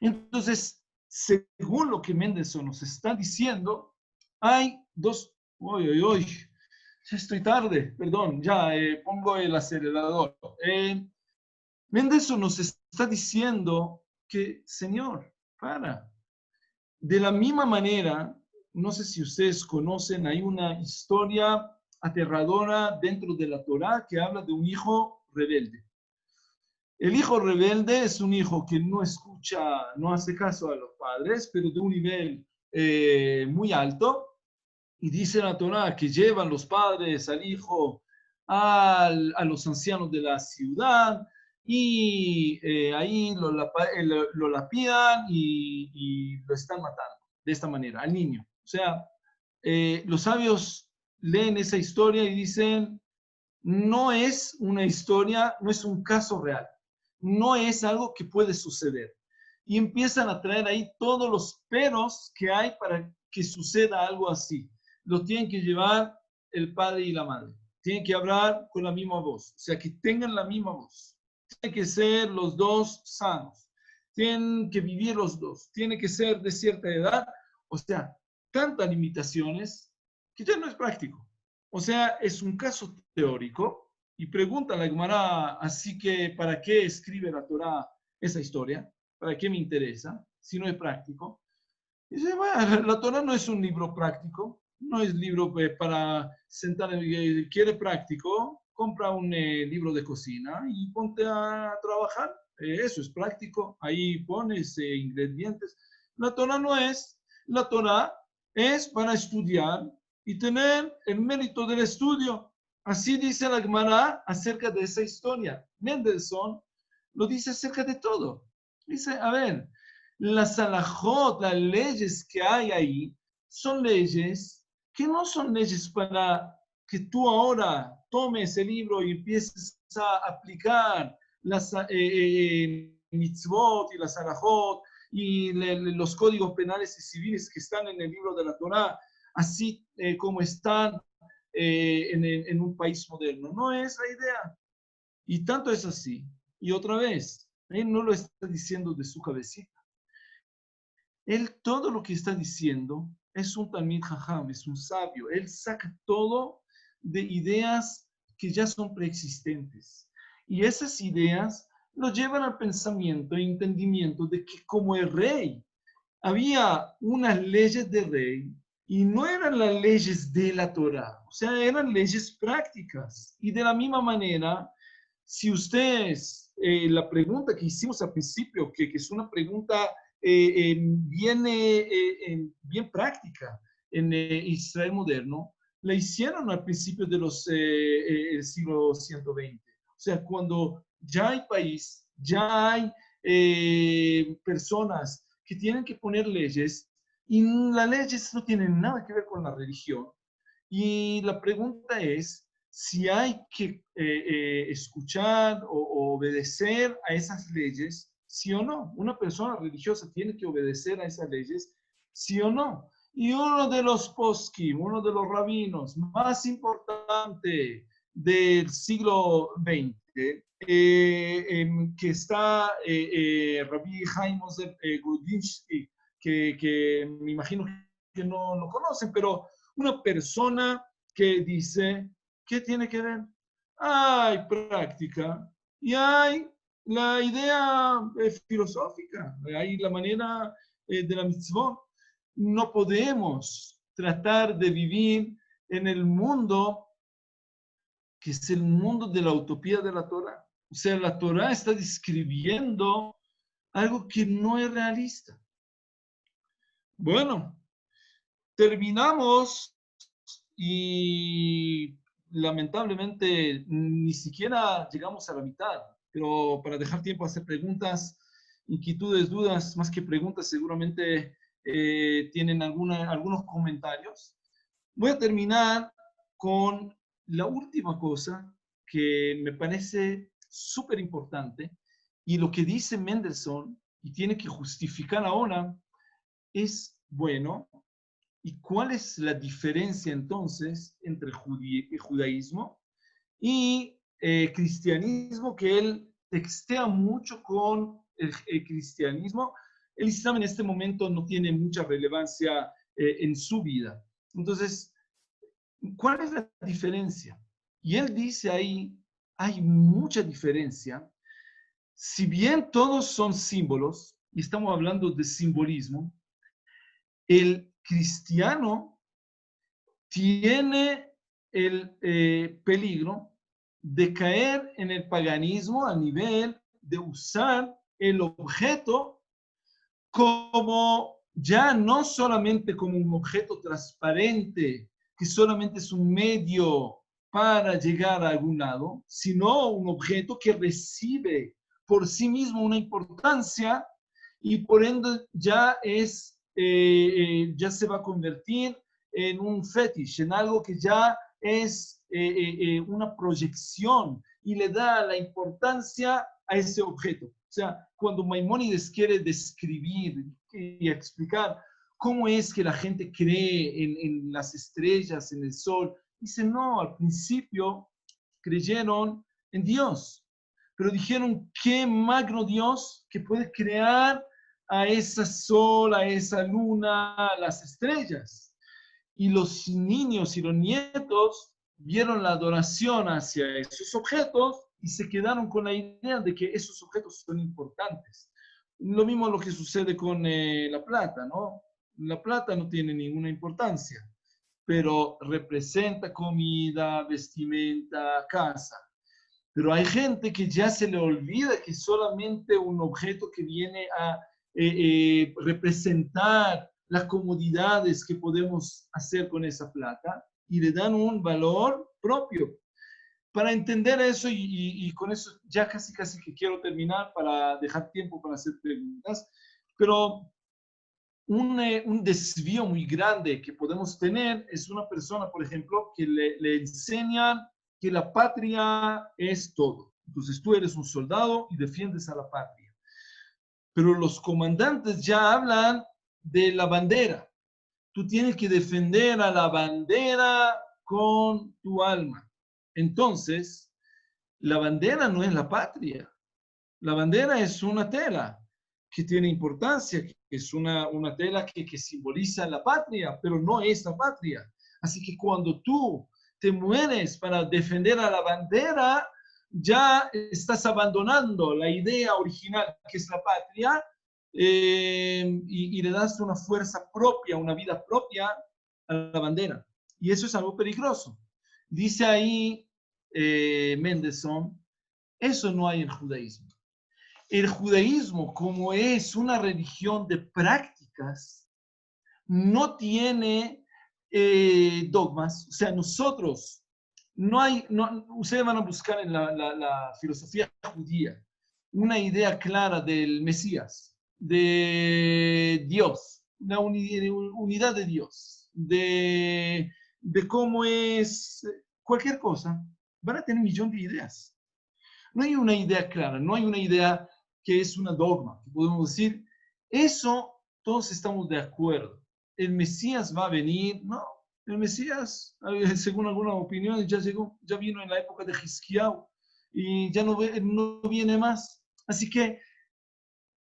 Entonces, según lo que Mendelssohn nos está diciendo, hay dos... ¡Uy! Ya estoy tarde, perdón, ya pongo el acelerador. Mendelssohn nos está diciendo que, señor, para. De la misma manera, no sé si ustedes conocen, hay una historia aterradora dentro de la Torá que habla de un hijo rebelde. El hijo rebelde es un hijo que no escucha, no hace caso a los padres, pero de un nivel muy alto. Y dice la Torá que llevan los padres al hijo a los ancianos de la ciudad y ahí lo lapidan y lo están matando de esta manera, al niño. O sea, los sabios leen esa historia y dicen, no es una historia, no es un caso real, no es algo que puede suceder. Y empiezan a traer ahí todos los peros que hay para que suceda algo así. Lo tienen que llevar el padre y la madre. Tienen que hablar con la misma voz. O sea, que tengan la misma voz. Tienen que ser los dos sanos. Tienen que vivir los dos. Tienen que ser de cierta edad. O sea, tantas limitaciones que ya no es práctico. O sea, es un caso teórico. Y pregunta la Gemara, así que, ¿para qué escribe la Torá esa historia? ¿Para qué me interesa? Si no es práctico. Y dice, bueno, la Torá no es un libro práctico. No es libro para sentar, quiere práctico, compra un libro de cocina y ponte a trabajar. Eso es práctico, ahí pones ingredientes. La Torá no es. La Torá es para estudiar y tener el mérito del estudio. Así dice la Gemara acerca de esa historia. Mendelssohn lo dice acerca de todo. Dice, a ver, las halajot, las leyes que hay ahí, son leyes que no son leyes para que tú ahora tomes el libro y empieces a aplicar las mitzvot y las halajot y los códigos penales y civiles que están en el libro de la Torá, así como están en un país moderno. No es la idea. Y tanto es así. Y otra vez, él no lo está diciendo de su cabecita. Él todo lo que está diciendo es un Talmid Jajam, es un sabio. Él saca todo de ideas que ya son preexistentes. Y esas ideas lo llevan al pensamiento e entendimiento de que como el rey había unas leyes de rey y no eran las leyes de la Torá, o sea, eran leyes prácticas. Y de la misma manera, si ustedes, la pregunta que hicimos al principio, que es una pregunta bien práctica en Israel moderno, la hicieron al principio de el siglo 120. O sea, cuando ya hay país, ya hay personas que tienen que poner leyes y las leyes no tienen nada que ver con la religión. Y la pregunta es si hay que escuchar o obedecer a esas leyes, sí o no. Una persona religiosa tiene que obedecer a esas leyes, sí o no. Y uno de los poskim, uno de los rabinos más importantes del siglo XX, que está Rabbi Chaim Grudinsky, que me imagino que no lo conocen, pero una persona que dice, ¿qué tiene que ver? Hay práctica y hay la idea filosófica, hay la manera de la mitzvot. No podemos tratar de vivir en el mundo que es el mundo de la utopía de la Torá. O sea, la Torá está describiendo algo que no es realista. Bueno, terminamos y lamentablemente ni siquiera llegamos a la mitad, pero para dejar tiempo a hacer preguntas, inquietudes, dudas, más que preguntas, seguramente tienen algunos comentarios. Voy a terminar con la última cosa que me parece súper importante y lo que dice Mendelssohn y tiene que justificar ahora es, bueno, ¿y cuál es la diferencia entonces entre el judaísmo y cristianismo? Que él textea mucho con el cristianismo. El Islam en este momento no tiene mucha relevancia en su vida. Entonces, ¿cuál es la diferencia? Y él dice ahí, hay mucha diferencia. Si bien todos son símbolos, y estamos hablando de simbolismo, el cristiano tiene el peligro de caer en el paganismo a nivel de usar el objeto como ya no solamente como un objeto transparente, que solamente es un medio para llegar a algún lado, sino un objeto que recibe por sí mismo una importancia y por ende ya ya se va a convertir en un fetish, en algo que ya es una proyección y le da la importancia a ese objeto. O sea, cuando Maimónides quiere describir y explicar cómo es que la gente cree en las estrellas, en el sol, dice, no, al principio creyeron en Dios, pero dijeron, qué magno Dios que puede crear a ese sol, a esa luna, a las estrellas. Y los niños y los nietos vieron la adoración hacia esos objetos y se quedaron con la idea de que esos objetos son importantes. Lo mismo lo que sucede con la plata, ¿no? La plata no tiene ninguna importancia, pero representa comida, vestimenta, casa. Pero hay gente que ya se le olvida que solamente un objeto que viene a representar las comodidades que podemos hacer con esa plata y le dan un valor propio. Para entender eso, y con eso ya casi que quiero terminar para dejar tiempo para hacer preguntas, pero un desvío muy grande que podemos tener es una persona, por ejemplo, que le enseñan que la patria es todo. Entonces tú eres un soldado y defiendes a la patria. Pero los comandantes ya hablan de la bandera. Tú tienes que defender a la bandera con tu alma. Entonces, la bandera no es la patria. La bandera es una tela que tiene importancia, que es una tela que simboliza la patria, pero no es la patria. Así que cuando tú te mueres para defender a la bandera, ya estás abandonando la idea original que es la patria y le das una fuerza propia, una vida propia a la bandera. Y eso es algo peligroso. Dice ahí Mendelssohn, eso no hay en el judaísmo. El judaísmo, como es una religión de prácticas, no tiene dogmas. O sea, nosotros, ustedes van a buscar en la filosofía judía una idea clara del Mesías, de Dios, la unidad de Dios, de cómo es cualquier cosa. Van a tener un millón de ideas. No hay una idea clara, no hay una idea que es una dogma, que podemos decir, eso todos estamos de acuerdo. El Mesías va a venir, no, el Mesías, según algunas opiniones, ya llegó, ya vino en la época de Hizkiyahu y ya no viene más. Así que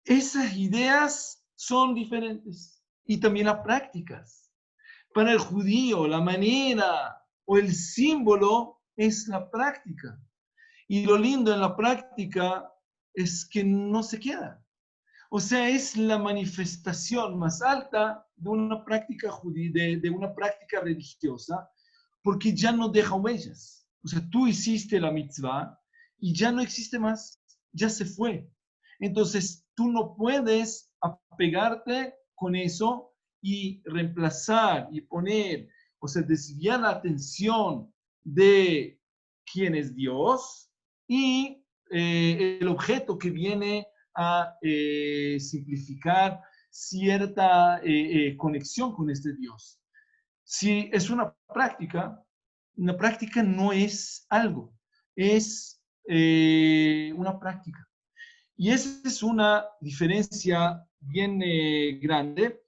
esas ideas son diferentes y también las prácticas. Para el judío, la manera o el símbolo es la práctica. Y lo lindo en la práctica es que no se queda. O sea, es la manifestación más alta de una práctica judía, de una práctica religiosa, porque ya no deja huellas. O sea, tú hiciste la mitzvah y ya no existe más, ya se fue. Entonces, tú no puedes apegarte con eso y reemplazar y poner, o sea, desviar la atención de quién es Dios y el objeto que viene a simplificar cierta conexión con este Dios. Si es una práctica no es algo, es una práctica. Y esa es una diferencia bien grande.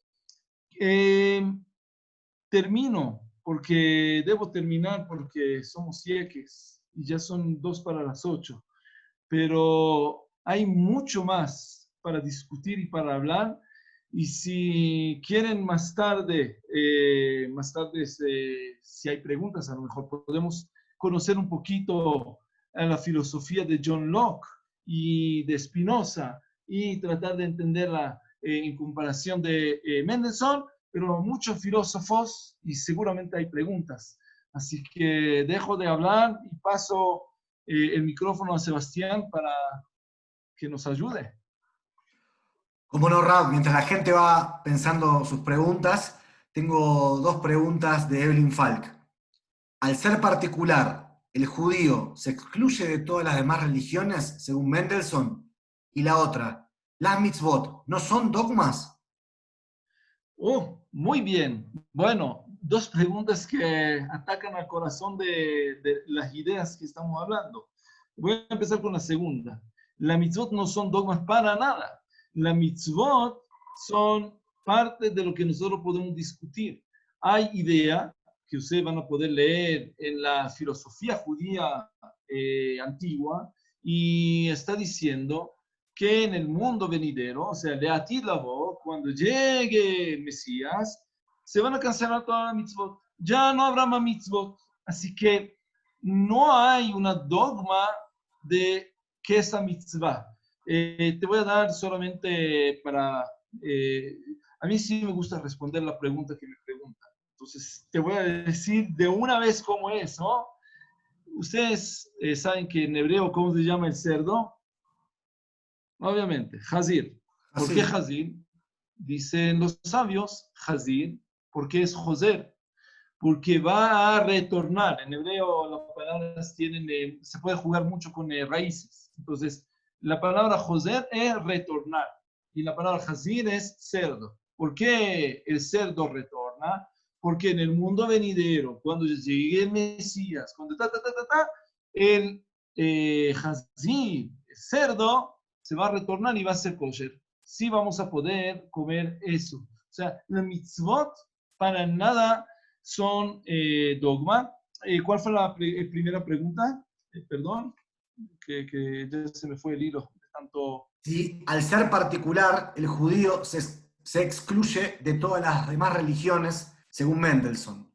Termino, porque debo terminar porque somos sieques y ya son 2:08. Pero hay mucho más para discutir y para hablar. Y si quieren más tarde, si hay preguntas, a lo mejor podemos conocer un poquito a la filosofía de John Locke y de Spinoza y tratar de entenderla en comparación de Mendelssohn, pero muchos filósofos y seguramente hay preguntas. Así que dejo de hablar y paso el micrófono a Sebastián para que nos ayude. Como no, Rab, mientras la gente va pensando sus preguntas, tengo 2 preguntas de Evelyn Falk. Al ser particular, ¿el judío se excluye de todas las demás religiones, según Mendelssohn? Y la otra, ¿las mitzvot no son dogmas? Oh, muy bien. Bueno, 2 preguntas que atacan al corazón de las ideas que estamos hablando. Voy a empezar con la segunda. Las mitzvot no son dogmas para nada. Las mitzvot son parte de lo que nosotros podemos discutir. Hay idea que ustedes van a poder leer en la filosofía judía antigua y está diciendo que en el mundo venidero, o sea, Leatid Lavo, cuando llegue el Mesías, se van a cancelar todas las mitzvot. Ya no habrá más mitzvot. Así que no hay una dogma de qué es la mitzvah. Te voy a dar solamente para... a mí sí me gusta responder la pregunta que me preguntan. Entonces, te voy a decir de una vez cómo es, ¿no? Ustedes saben que en hebreo, ¿cómo se llama el cerdo? Obviamente, Hazir. ¿Por qué Hazir? dicen los sabios, Hazir, porque es Joser, porque va a retornar. En hebreo las palabras tienen, se puede jugar mucho con raíces. Entonces, la palabra Joser es retornar y la palabra Hazir es cerdo. ¿Por qué el cerdo retorna? Porque en el mundo venidero, cuando llegue el Mesías, cuando el Hazir, el cerdo, se va a retornar y va a ser kosher. Sí vamos a poder comer eso. O sea, la mitzvot para nada son dogma. ¿Cuál fue la primera pregunta? Perdón, que ya se me fue el hilo de tanto... Sí, al ser particular, el judío se excluye de todas las demás religiones, según Mendelssohn.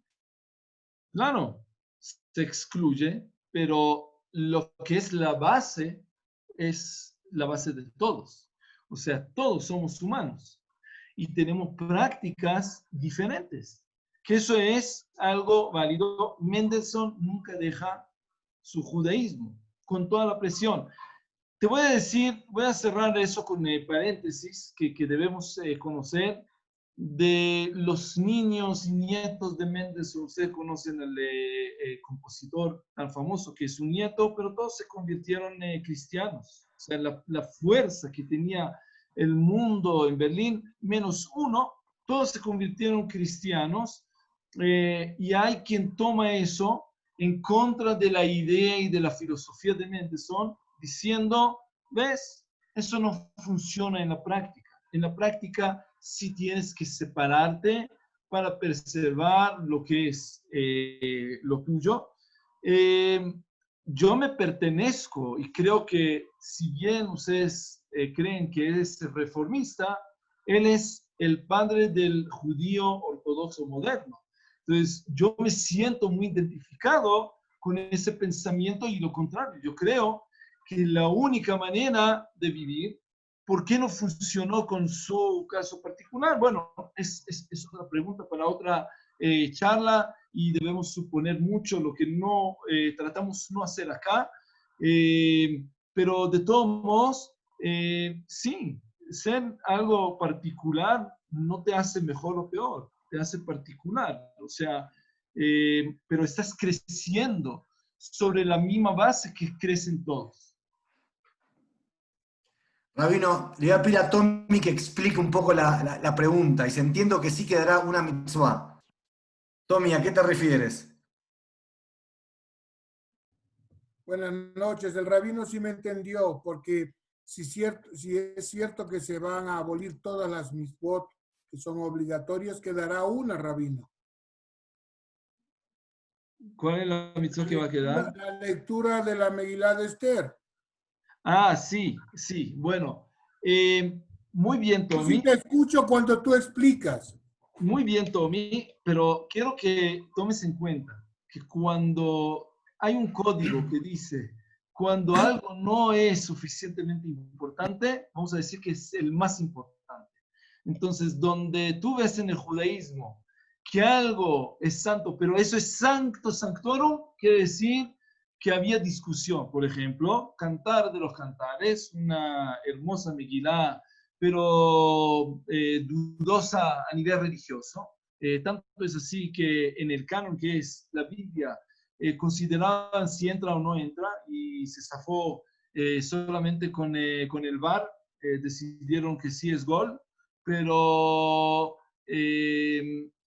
Claro, se excluye, pero lo que es la base es la base de todos. O sea, todos somos humanos y tenemos prácticas diferentes. Que eso es algo válido. Mendelssohn nunca deja su judaísmo, con toda la presión. Te voy a decir, voy a cerrar eso con paréntesis que debemos conocer de los niños y nietos de Mendelssohn. Ustedes conocen al compositor tan famoso que es su nieto, pero todos se convirtieron en cristianos. O sea, la fuerza que tenía el mundo en Berlín, menos uno, todos se convirtieron en cristianos. Y hay quien toma eso en contra de la idea y de la filosofía de Mendelssohn, diciendo, ¿ves? Eso no funciona en la práctica. En la práctica sí tienes que separarte para preservar lo que es lo tuyo. Yo me pertenezco y creo que si bien ustedes creen que es reformista, él es el padre del judío ortodoxo moderno. Entonces, yo me siento muy identificado con ese pensamiento y lo contrario. Yo creo que la única manera de vivir, ¿por qué no funcionó con su caso particular? Bueno, es otra pregunta para otra charla y debemos suponer mucho lo que no tratamos no hacer acá. Pero de todos modos, sí, ser algo particular no te hace mejor o peor, te hace particular. O sea, pero estás creciendo sobre la misma base que crecen todos. Rabino, le voy a pedir a Tommy que explique un poco la pregunta y si entiendo que sí quedará una mitzvah. Tommy, ¿a qué te refieres? Buenas noches. El rabino sí me entendió, porque si es cierto que se van a abolir todas las mitzvot que son obligatorias, quedará una, rabino. ¿Cuál es la mitzvah que va a quedar? La lectura de la Megilá de Esther. Ah, sí, sí. Bueno, muy bien, Yo Tommy. sí te escucho cuando tú explicas. Muy bien, Tommy, pero quiero que tomes en cuenta que cuando hay un código que dice, cuando algo no es suficientemente importante, vamos a decir que es el más importante. Entonces, donde tú ves en el judaísmo que algo es santo, pero eso es sancto sanctorum, quiere decir que había discusión. Por ejemplo, Cantar de los Cantares, una hermosa Megilá, pero dudosa a nivel religioso. Tanto es así que en el canon que es la Biblia, consideraban si entra o no entra y se zafó solamente con el VAR, decidieron que sí es gol, pero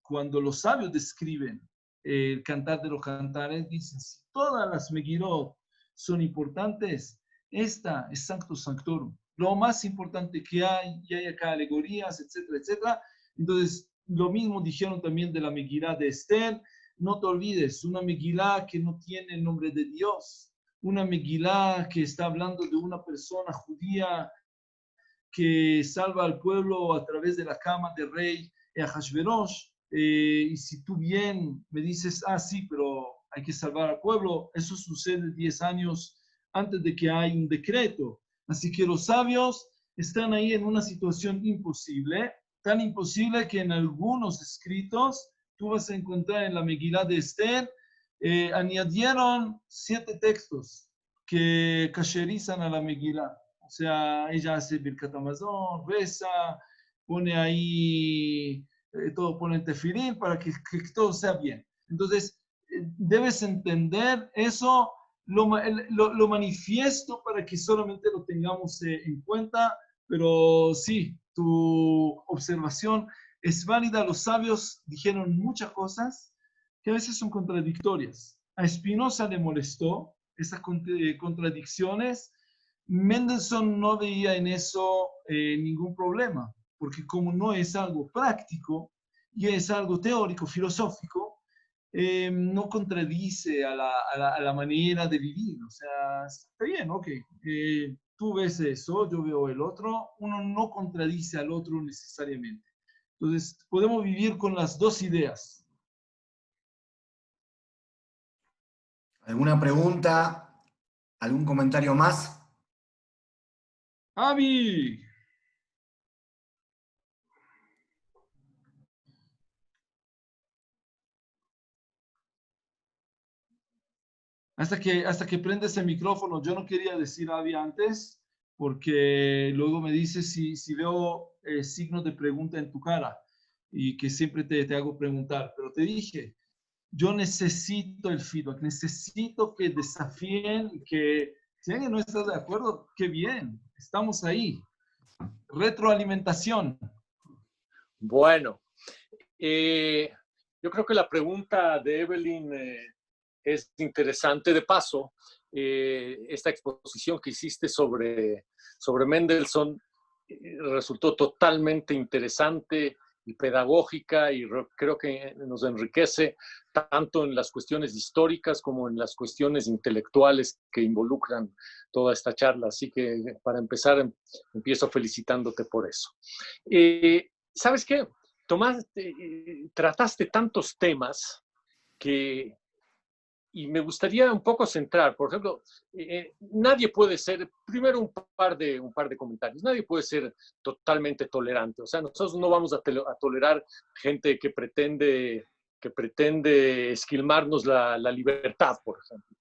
cuando los sabios describen el Cantar de los Cantares, dicen, si todas las Megilot son importantes, esta es Sancto Sanctorum, lo más importante que hay, y hay acá alegorías, etcétera, etcétera. Entonces, lo mismo dijeron también de la Megilá de Esther. No te olvides, una Megilá que no tiene el nombre de Dios, una Megilá que está hablando de una persona judía que salva al pueblo a través de la cama del rey Ahashverosh. Y si tú bien me dices, ah, sí, pero hay que salvar al pueblo, eso sucede 10 años antes de que haya un decreto. Así que los sabios están ahí en una situación imposible, tan imposible que en algunos escritos, tú vas a encontrar en la Megilá de Esther, añadieron 7 textos que kasherizan a la Megilá. O sea, ella hace Birkat Hamazon, reza, pone ahí, todo pone tefilín para que todo sea bien. Entonces, debes entender eso, lo manifiesto para que solamente lo tengamos en cuenta, pero sí, tu observación es válida. Los sabios dijeron muchas cosas que a veces son contradictorias. A Spinoza le molestó esas contradicciones. Mendelssohn no veía en eso ningún problema, porque como no es algo práctico y es algo teórico, filosófico, no contradice a la manera de vivir. O sea, está bien, ok. Tú ves eso, yo veo el otro, uno no contradice al otro necesariamente. Entonces, podemos vivir con las dos ideas. ¿Alguna pregunta? ¿Algún comentario más? ¡Avi! Hasta que prendes el micrófono. Yo no quería decir Avi antes, porque luego me dices si veo signos de pregunta en tu cara y que siempre te hago preguntar. Pero te dije, yo necesito el feedback, necesito que desafíen, que si alguien no está de acuerdo, qué bien, estamos ahí. Retroalimentación. Bueno, yo creo que la pregunta de Evelyn es interesante. De paso, esta exposición que hiciste sobre Mendelssohn resultó totalmente interesante y pedagógica, y creo que nos enriquece tanto en las cuestiones históricas como en las cuestiones intelectuales que involucran toda esta charla. Así que, para empezar, empiezo felicitándote por eso. ¿Sabes qué? Trataste tantos temas y me gustaría un poco centrar. Por ejemplo, nadie puede ser, primero un par de comentarios, nadie puede ser totalmente tolerante. O sea, nosotros no vamos a tolerar gente que pretende esquilmarnos la libertad, por ejemplo.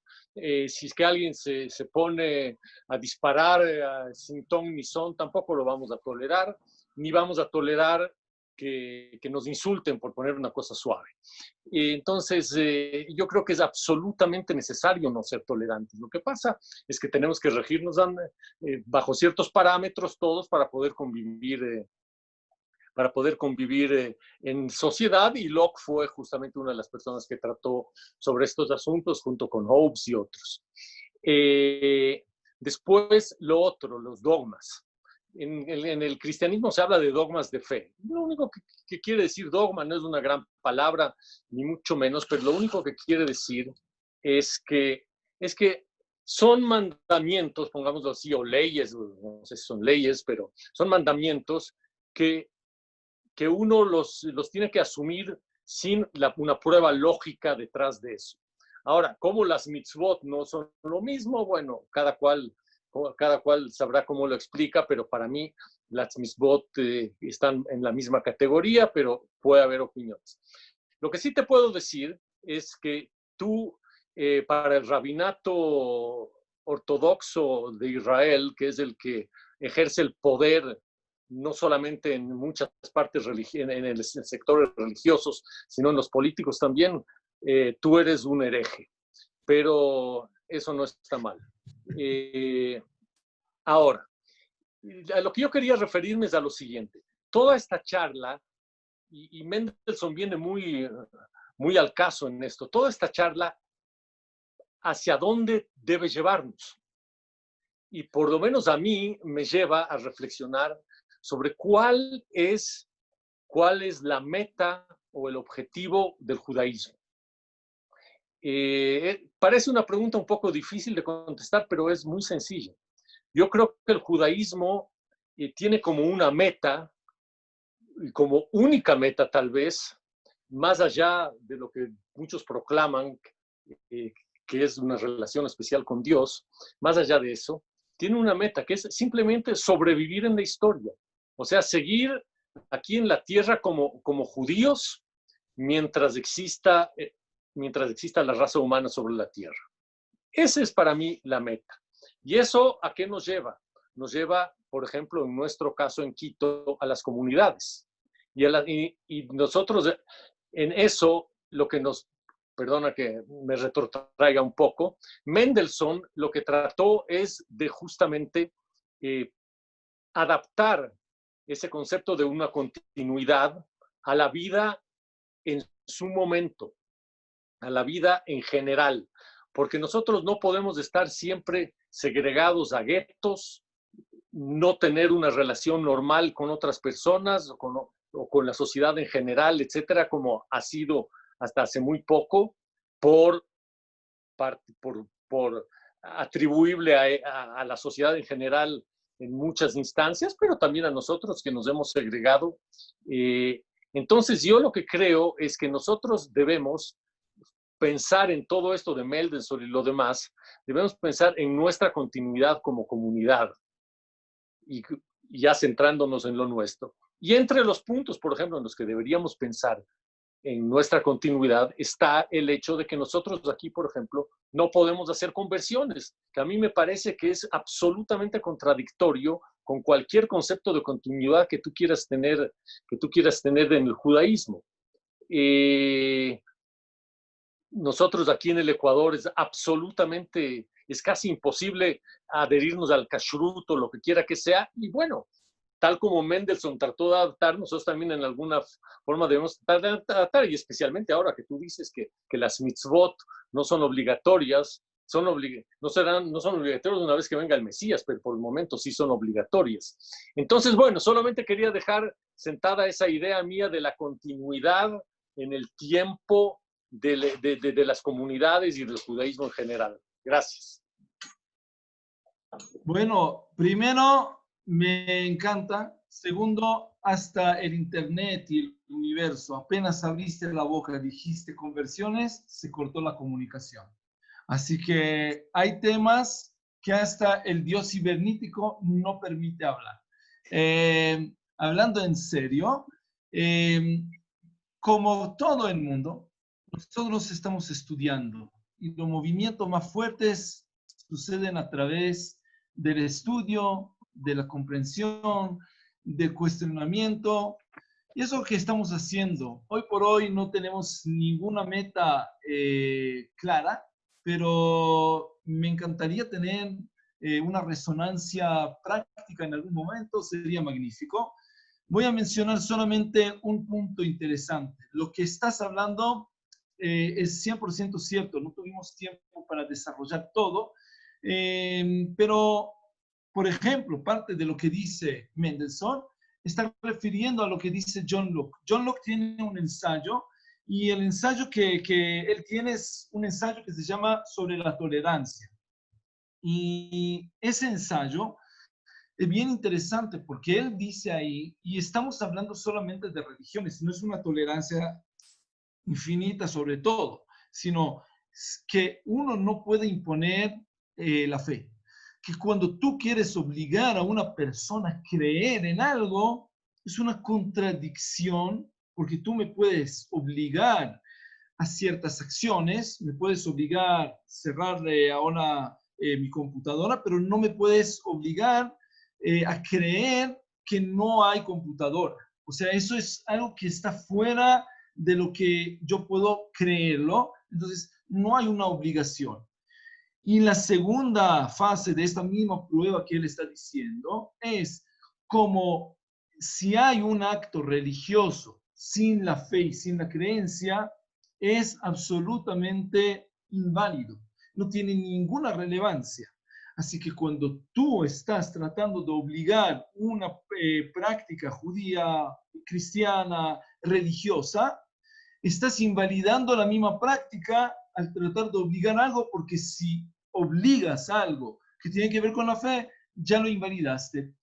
Si es que alguien se pone a disparar sin ton ni son, tampoco lo vamos a tolerar, ni vamos a tolerar que nos insulten, por poner una cosa suave. Entonces, yo creo que es absolutamente necesario no ser tolerantes. Lo que pasa es que tenemos que regirnos bajo ciertos parámetros todos para poder convivir en sociedad, y Locke fue justamente una de las personas que trató sobre estos asuntos junto con Hobbes y otros. Después, lo otro, los dogmas. En el cristianismo se habla de dogmas de fe. Lo único que quiere decir dogma no es una gran palabra, ni mucho menos, pero lo único que quiere decir es que son mandamientos, pongámoslo así, o leyes, no sé si son leyes, pero son mandamientos que uno los tiene que asumir sin una prueba lógica detrás de eso. Ahora, ¿cómo las mitzvot no son lo mismo? Bueno, cada cual sabrá cómo lo explica, pero para mí las mitzvot están en la misma categoría, pero puede haber opiniones. Lo que sí te puedo decir es que tú, para el rabinato ortodoxo de Israel, que es el que ejerce el poder no solamente en muchas partes en el sectores religiosos, sino en los políticos también, tú eres un hereje. Pero eso no está mal. Ahora, a lo que yo quería referirme es a lo siguiente. Toda esta charla, y Mendelssohn viene muy al caso en esto, toda esta charla, ¿hacia dónde debe llevarnos? Y por lo menos a mí me lleva a reflexionar sobre cuál es la meta o el objetivo del judaísmo. Parece una pregunta un poco difícil de contestar, pero es muy sencilla. Yo creo que el judaísmo tiene como una meta, como única meta tal vez, más allá de lo que muchos proclaman, que es una relación especial con Dios, más allá de eso, tiene una meta que es simplemente sobrevivir en la historia. O sea, seguir aquí en la tierra como judíos mientras exista la raza humana sobre la tierra. Esa es para mí la meta. ¿Y eso a qué nos lleva? nos lleva, por ejemplo, en nuestro caso en Quito, a las comunidades. Y nosotros en eso, lo que nos, perdona que me retrotraiga un poco, Mendelssohn lo que trató es de justamente adaptar ese concepto de una continuidad a la vida en su momento, a la vida en general, porque nosotros no podemos estar siempre segregados a guetos, no tener una relación normal con otras personas o con la sociedad en general, etcétera, como ha sido hasta hace muy poco, por atribuible a la sociedad en general en muchas instancias, pero también a nosotros que nos hemos segregado. Entonces yo lo que creo es que nosotros debemos pensar en todo esto de Mendelssohn y lo demás, debemos pensar en nuestra continuidad como comunidad y ya centrándonos en lo nuestro. Y entre los puntos, por ejemplo, en los que deberíamos pensar en nuestra continuidad está el hecho de que nosotros aquí, por ejemplo, no podemos hacer conversiones, que a mí me parece que es absolutamente contradictorio con cualquier concepto de continuidad que tú quieras tener en el judaísmo. Nosotros aquí en el Ecuador es casi imposible adherirnos al kashrut o lo que quiera que sea, y bueno, tal como Mendelssohn trató de adaptar, nosotros también en alguna forma debemos tratar de adaptar, y especialmente ahora que tú dices que las mitzvot no son obligatorias, no son obligatorias una vez que venga el Mesías, pero por el momento sí son obligatorias. Entonces, bueno, solamente quería dejar sentada esa idea mía de la continuidad en el tiempo de las comunidades y del judaísmo en general. Gracias. Bueno, primero, me encanta. Segundo, hasta el Internet y el universo, apenas abriste la boca, dijiste conversiones, se cortó la comunicación. Así que hay temas que hasta el Dios cibernético no permite hablar. Hablando en serio, como todo el mundo, nosotros estamos estudiando y los movimientos más fuertes suceden a través del estudio, de la comprensión, del cuestionamiento. Y eso que estamos haciendo. Hoy por hoy no tenemos ninguna meta clara, pero me encantaría tener una resonancia práctica en algún momento, sería magnífico. Voy a mencionar solamente un punto interesante. Lo que estás hablando es 100% cierto, no tuvimos tiempo para desarrollar todo, pero, por ejemplo, parte de lo que dice Mendelssohn está refiriendo a lo que dice John Locke. John Locke tiene un ensayo, y el ensayo que él tiene es un ensayo que se llama Sobre la tolerancia. Y ese ensayo es bien interesante porque él dice ahí, y estamos hablando solamente de religiones, no es una tolerancia infinita sobre todo, sino que uno no puede imponer la fe. Que cuando tú quieres obligar a una persona a creer en algo, es una contradicción, porque tú me puedes obligar a ciertas acciones, me puedes obligar a cerrarle ahora mi computadora, pero no me puedes obligar a creer que no hay computadora. O sea, eso es algo que está fuera de lo que yo puedo creerlo, entonces no hay una obligación. Y la segunda fase de esta misma prueba que él está diciendo es como si hay un acto religioso sin la fe y sin la creencia, es absolutamente inválido, no tiene ninguna relevancia. Así que cuando tú estás tratando de obligar una práctica judía, cristiana, religiosa, estás invalidando la misma práctica al tratar de obligar algo, porque si obligas algo que tiene que ver con la fe, ya lo invalidaste.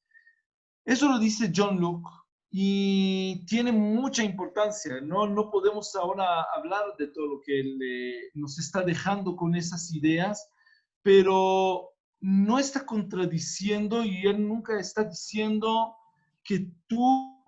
Eso lo dice John Locke y tiene mucha importancia. No podemos ahora hablar de todo lo que él nos está dejando con esas ideas, pero no está contradiciendo y él nunca está diciendo que tú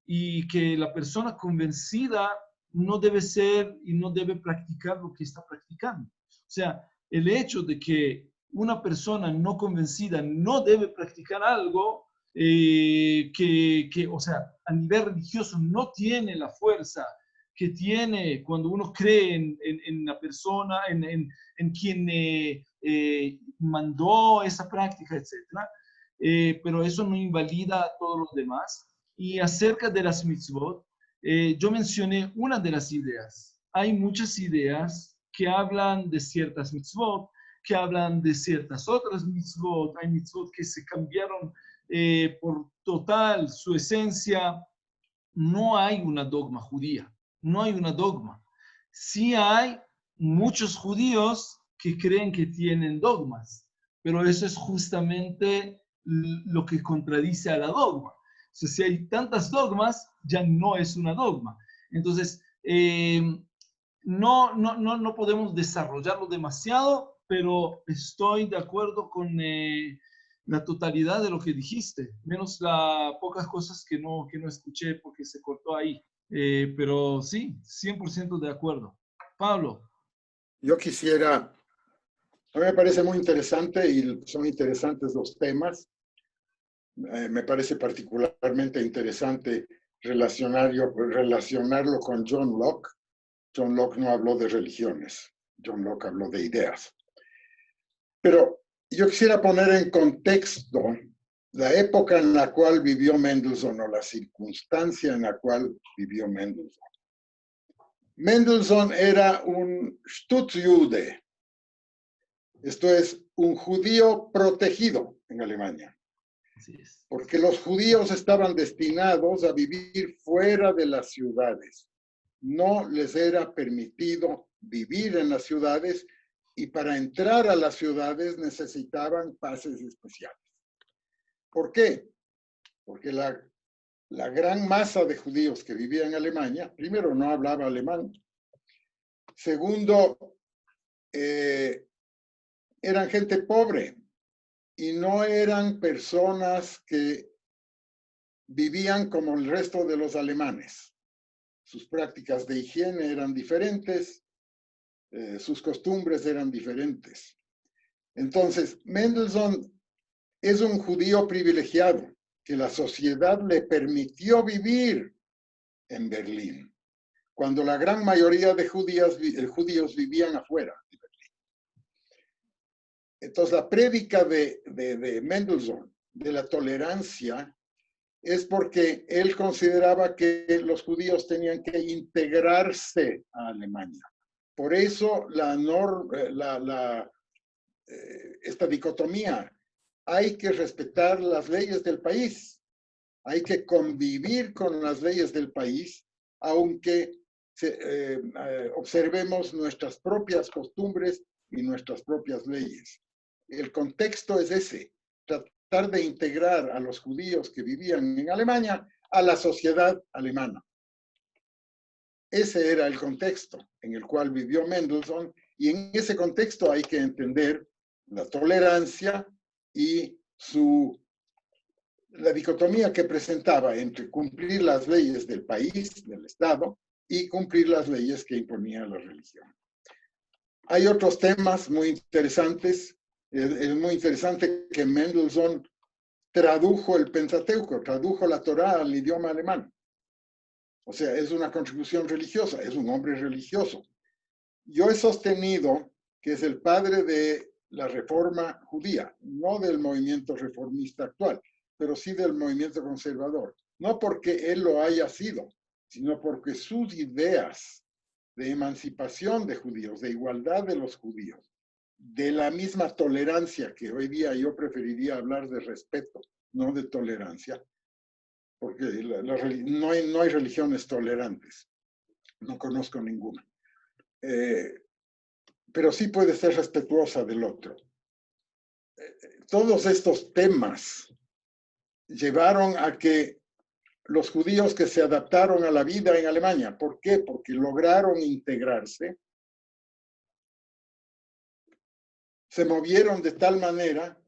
y que la persona convencida no debe ser y no debe practicar lo que está practicando. O sea, el hecho de que una persona no convencida no debe practicar algo o sea, a nivel religioso no tiene la fuerza que tiene cuando uno cree en la persona, en quien mandó esa práctica, etc. Pero eso no invalida a todos los demás. Y acerca de las mitzvot, yo mencioné una de las ideas. Hay muchas ideas que hablan de ciertas mitzvot, que hablan de ciertas otras mitzvot. Hay mitzvot que se cambiaron por total su esencia. No hay una dogma judía, no hay una dogma. Sí hay muchos judíos que creen que tienen dogmas, pero eso es justamente lo que contradice a la dogma. O sea, si hay tantas dogmas, ya no es una dogma. Entonces, no podemos desarrollarlo demasiado, pero estoy de acuerdo con la totalidad de lo que dijiste, menos las pocas cosas que no escuché porque se cortó ahí. Pero sí, 100% de acuerdo. Pablo. Yo quisiera, a mí me parece muy interesante y son interesantes los temas. Me parece particularmente interesante relacionarlo con John Locke. John Locke no habló de religiones, John Locke habló de ideas. Pero yo quisiera poner en contexto la época en la cual vivió Mendelssohn o la circunstancia en la cual vivió Mendelssohn. Mendelssohn era un Stutzjude, esto es, un judío protegido en Alemania. Porque los judíos estaban destinados a vivir fuera de las ciudades. No les era permitido vivir en las ciudades y para entrar a las ciudades necesitaban pases especiales. ¿Por qué? Porque la gran masa de judíos que vivían en Alemania, primero, no hablaba alemán. Segundo, eran gente pobre y no eran personas que vivían como el resto de los alemanes. Sus prácticas de higiene eran diferentes, sus costumbres eran diferentes. Entonces, Mendelssohn es un judío privilegiado que la sociedad le permitió vivir en Berlín, cuando la gran mayoría de judíos vivían afuera de Berlín. Entonces, la prédica de Mendelssohn de la tolerancia es porque él consideraba que los judíos tenían que integrarse a Alemania. Por eso esta dicotomía, hay que respetar las leyes del país, hay que convivir con las leyes del país, aunque observemos nuestras propias costumbres y nuestras propias leyes. El contexto es ese, tratar de integrar a los judíos que vivían en Alemania a la sociedad alemana. Ese era el contexto en el cual vivió Mendelssohn, y en ese contexto hay que entender la tolerancia y la dicotomía que presentaba entre cumplir las leyes del país, del Estado, y cumplir las leyes que imponía la religión. Hay otros temas muy interesantes. Es muy interesante que Mendelssohn tradujo el Pentateuco, tradujo la Torá al idioma alemán. O sea, es una contribución religiosa, es un hombre religioso. Yo he sostenido que es el padre de la reforma judía, no del movimiento reformista actual, pero sí del movimiento conservador. No porque él lo haya sido, sino porque sus ideas de emancipación de judíos, de igualdad de los judíos, de la misma tolerancia, que hoy día yo preferiría hablar de respeto, no de tolerancia, porque no hay religiones tolerantes, no conozco ninguna. Pero sí puede ser respetuosa del otro. Todos estos temas llevaron a que los judíos que se adaptaron a la vida en Alemania, ¿por qué? Porque lograron integrarse, se movieron de tal manera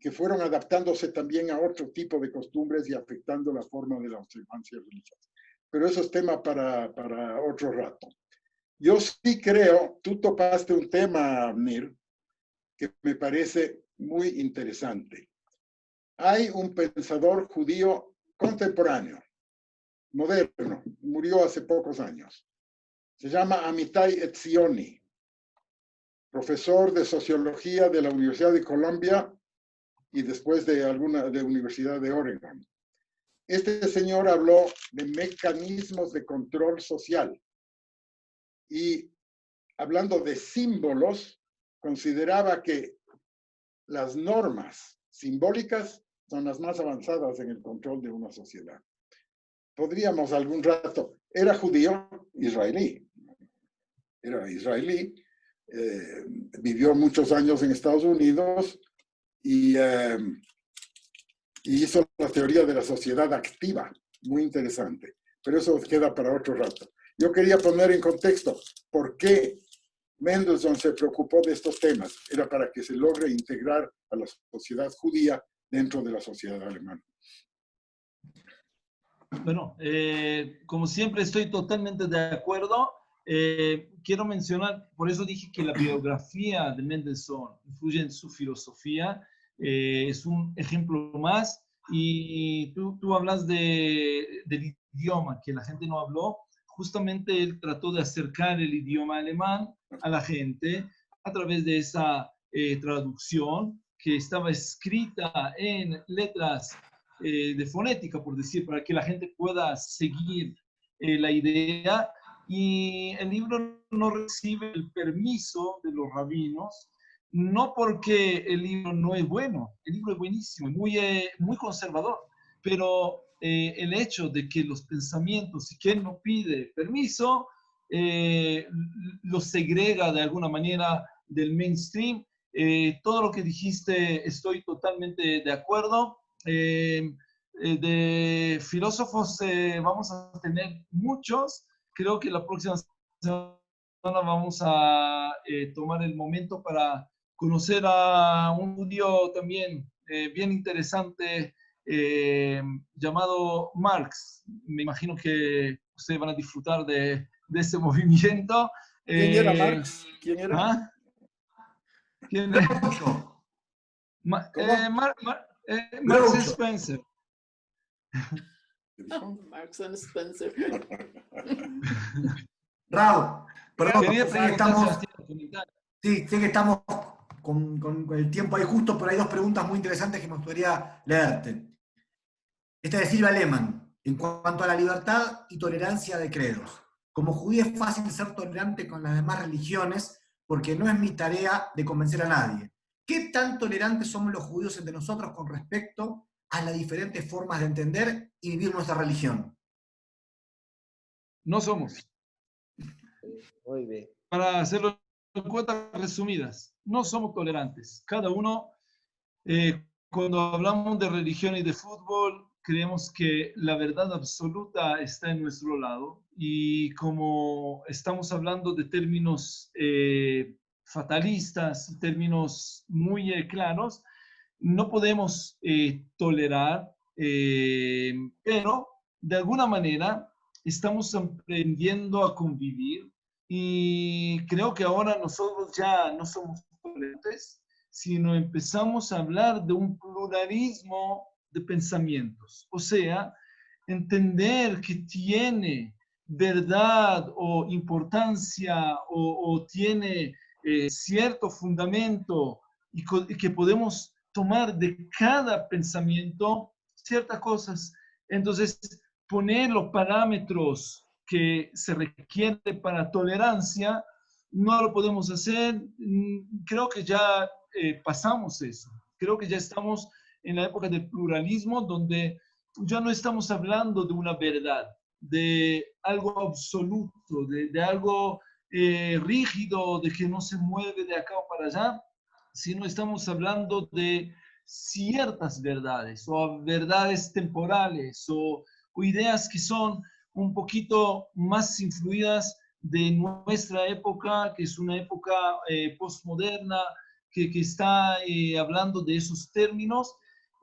que fueron adaptándose también a otro tipo de costumbres y afectando la forma de la observancia religiosa. Pero eso es tema para otro rato. Yo sí creo, tú topaste un tema, Nir, que me parece muy interesante. Hay un pensador judío contemporáneo, moderno, murió hace pocos años. Se llama Amitai Etzioni, profesor de sociología de la Universidad de Columbia y después de Universidad de Oregon. Este señor habló de mecanismos de control social y, hablando de símbolos, consideraba que las normas simbólicas son las más avanzadas en el control de una sociedad. Podríamos algún rato, era judío israelí, vivió muchos años en Estados Unidos y hizo la teoría de la sociedad activa, muy interesante, pero eso queda para otro rato. Yo quería poner en contexto por qué Mendelssohn se preocupó de estos temas. Era para que se logre integrar a la sociedad judía dentro de la sociedad alemana. Bueno, como siempre estoy totalmente de acuerdo. Quiero mencionar, por eso dije que la biografía de Mendelssohn influye en su filosofía. Es un ejemplo más. Y tú hablas del idioma que la gente no habló. Justamente él trató de acercar el idioma alemán a la gente a través de esa traducción que estaba escrita en letras de fonética, por decir, para que la gente pueda seguir la idea. Y el libro no recibe el permiso de los rabinos, no porque el libro no es bueno, el libro es buenísimo, muy conservador, pero el hecho de que los pensamientos y que él no pide permiso, los segrega de alguna manera del mainstream. Todo lo que dijiste estoy totalmente de acuerdo. De filósofos vamos a tener muchos. Creo que la próxima semana vamos a tomar el momento para conocer a un judío también bien interesante llamado Marx. Me imagino que ustedes van a disfrutar de ese movimiento. ¿Quién era Marx? ¿Quién era? ¿Ah? ¿Quién era? Marx Spencer. Marks and Spencer. Raúl, perdón, Quería preguntar, sé que estamos con el tiempo ahí justo, pero hay dos preguntas muy interesantes que me gustaría leerte. Esta es de Silvia Lehmann, en cuanto a la libertad y tolerancia de credos. Como judío es fácil ser tolerante con las demás religiones porque no es mi tarea de convencer a nadie. ¿Qué tan tolerantes somos los judíos entre nosotros con respecto a las diferentes formas de entender y vivir nuestra religión? No somos. Muy bien. Para hacerlo en cuentas resumidas, no somos tolerantes. Cada uno, cuando hablamos de religión y de fútbol, creemos que la verdad absoluta está en nuestro lado. Y como estamos hablando de términos fatalistas, términos muy claros, no podemos tolerar, pero de alguna manera estamos aprendiendo a convivir y creo que ahora nosotros ya no somos tolerantes, sino empezamos a hablar de un pluralismo de pensamientos. O sea, entender que tiene verdad o importancia o tiene cierto fundamento y que podemos tomar de cada pensamiento ciertas cosas. Entonces, poner los parámetros que se requieren para tolerancia, no lo podemos hacer. Creo que ya pasamos eso. Creo que ya estamos en la época del pluralismo, donde ya no estamos hablando de una verdad, de algo absoluto, de algo rígido, de que no se mueve de acá o para allá, sino estamos hablando de ciertas verdades o verdades temporales o ideas que son un poquito más influidas de nuestra época, que es una época postmoderna, que está hablando de esos términos,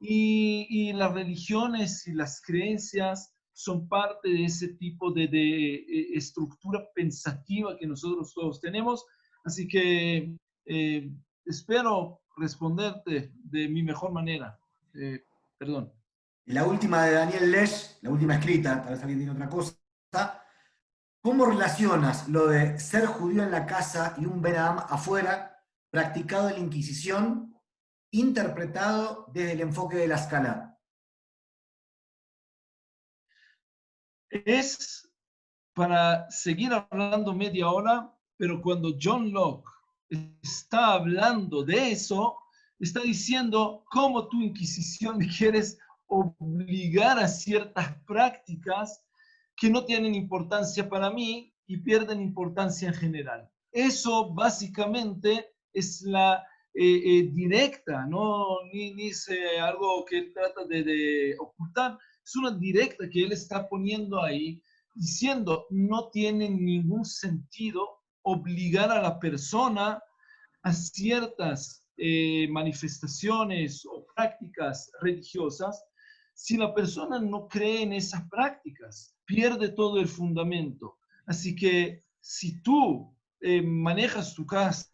y las religiones y las creencias son parte de ese tipo de estructura pensativa que nosotros todos tenemos. Así que espero responderte de mi mejor manera. Perdón. La última de Daniel Lesch, la última escrita, tal vez alguien tiene otra cosa. ¿Cómo relacionas lo de ser judío en la casa y un Ben Adam afuera, practicado en la Inquisición, interpretado desde el enfoque de la escala? Es para seguir hablando media hora, pero cuando John Locke está hablando de eso, está diciendo cómo tu Inquisición me quieres obligar a ciertas prácticas que no tienen importancia para mí y pierden importancia en general. Eso básicamente es la directa, no ni es algo que él trata de ocultar, es una directa que él está poniendo ahí, diciendo no tiene ningún sentido obligar a la persona a ciertas manifestaciones o prácticas religiosas si la persona no cree en esas prácticas, pierde todo el fundamento. Así que si tú manejas tu casa,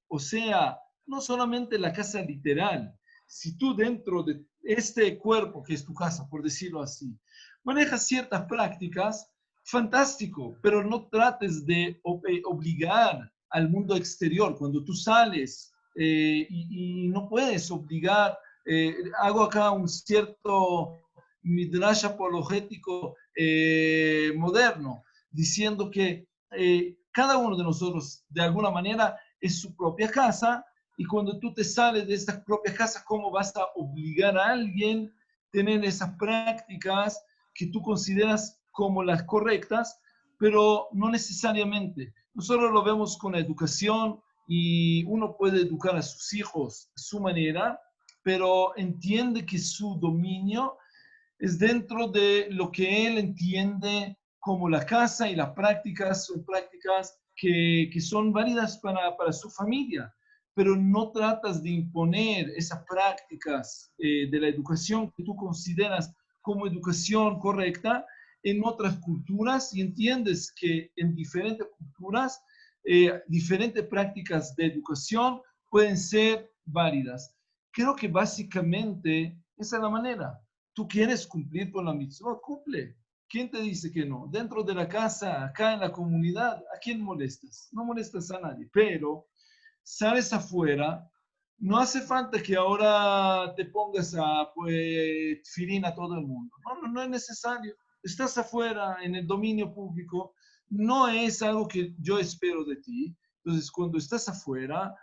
o sea, no solamente la casa literal, si tú dentro de este cuerpo que es tu casa, por decirlo así, manejas ciertas prácticas, fantástico, pero no trates de obligar al mundo exterior. Cuando tú sales y no puedes obligar, hago acá un cierto midrash apologético moderno, diciendo que cada uno de nosotros, de alguna manera, es su propia casa, y cuando tú te sales de estas propias casas, ¿cómo vas a obligar a alguien a tener esas prácticas que tú consideras como las correctas, pero no necesariamente? Nosotros lo vemos con la educación, y uno puede educar a sus hijos a su manera, pero entiende que su dominio es dentro de lo que él entiende como la casa, y las prácticas son prácticas que son válidas para su familia, pero no tratas de imponer esas prácticas de la educación que tú consideras como educación correcta en otras culturas, y entiendes que en diferentes culturas diferentes prácticas de educación pueden ser válidas. Creo que básicamente esa es la manera. Tú quieres cumplir con la mitzvot, cumple. ¿Quién te dice que no? Dentro de la casa, acá en la comunidad, ¿a quién molestas? No molestas a nadie, pero sales afuera, no hace falta que ahora te pongas a pues, tefilín a todo el mundo. No es necesario. Estás afuera, en el dominio público, no es algo que yo espero de ti. Entonces, cuando estás afuera,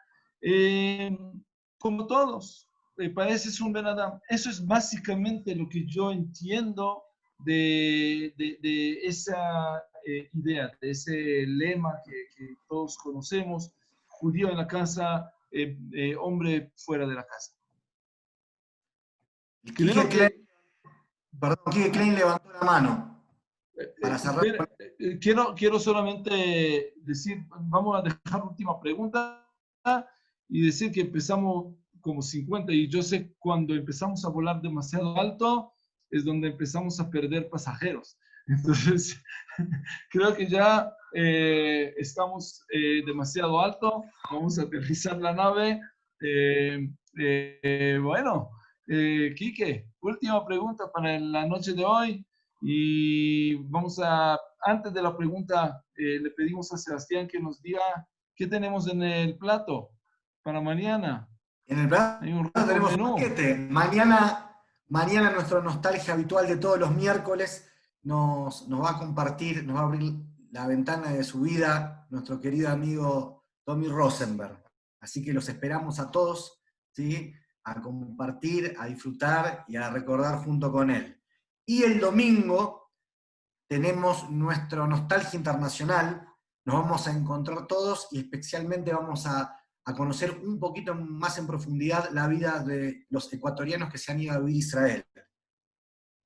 como todos, pareces un Ben Adam. Eso es básicamente lo que yo entiendo de esa idea, de ese lema que todos conocemos: judío en la casa, hombre fuera de la casa. Kike Klein levantó la mano. Para cerrar. Quiero solamente decir, vamos a dejar la última pregunta y decir que empezamos como 50, y yo sé cuando empezamos a volar demasiado alto es donde empezamos a perder pasajeros. Entonces, creo que ya estamos demasiado alto, vamos a aterrizar la nave. Bueno, Quique, última pregunta para la noche de hoy. Y vamos a, antes de la pregunta, le pedimos a Sebastián que nos diga qué tenemos en el plato para mañana. En el plato tenemos un banquete. Mañana nuestra nostalgia habitual de todos los miércoles nos va a compartir, nos va a abrir la ventana de su vida nuestro querido amigo Tommy Rosenberg. Así que los esperamos a todos, ¿sí?, a compartir, a disfrutar y a recordar junto con él. Y el domingo tenemos nuestra nostalgia internacional, nos vamos a encontrar todos y especialmente vamos a conocer un poquito más en profundidad la vida de los ecuatorianos que se han ido a vivir a Israel.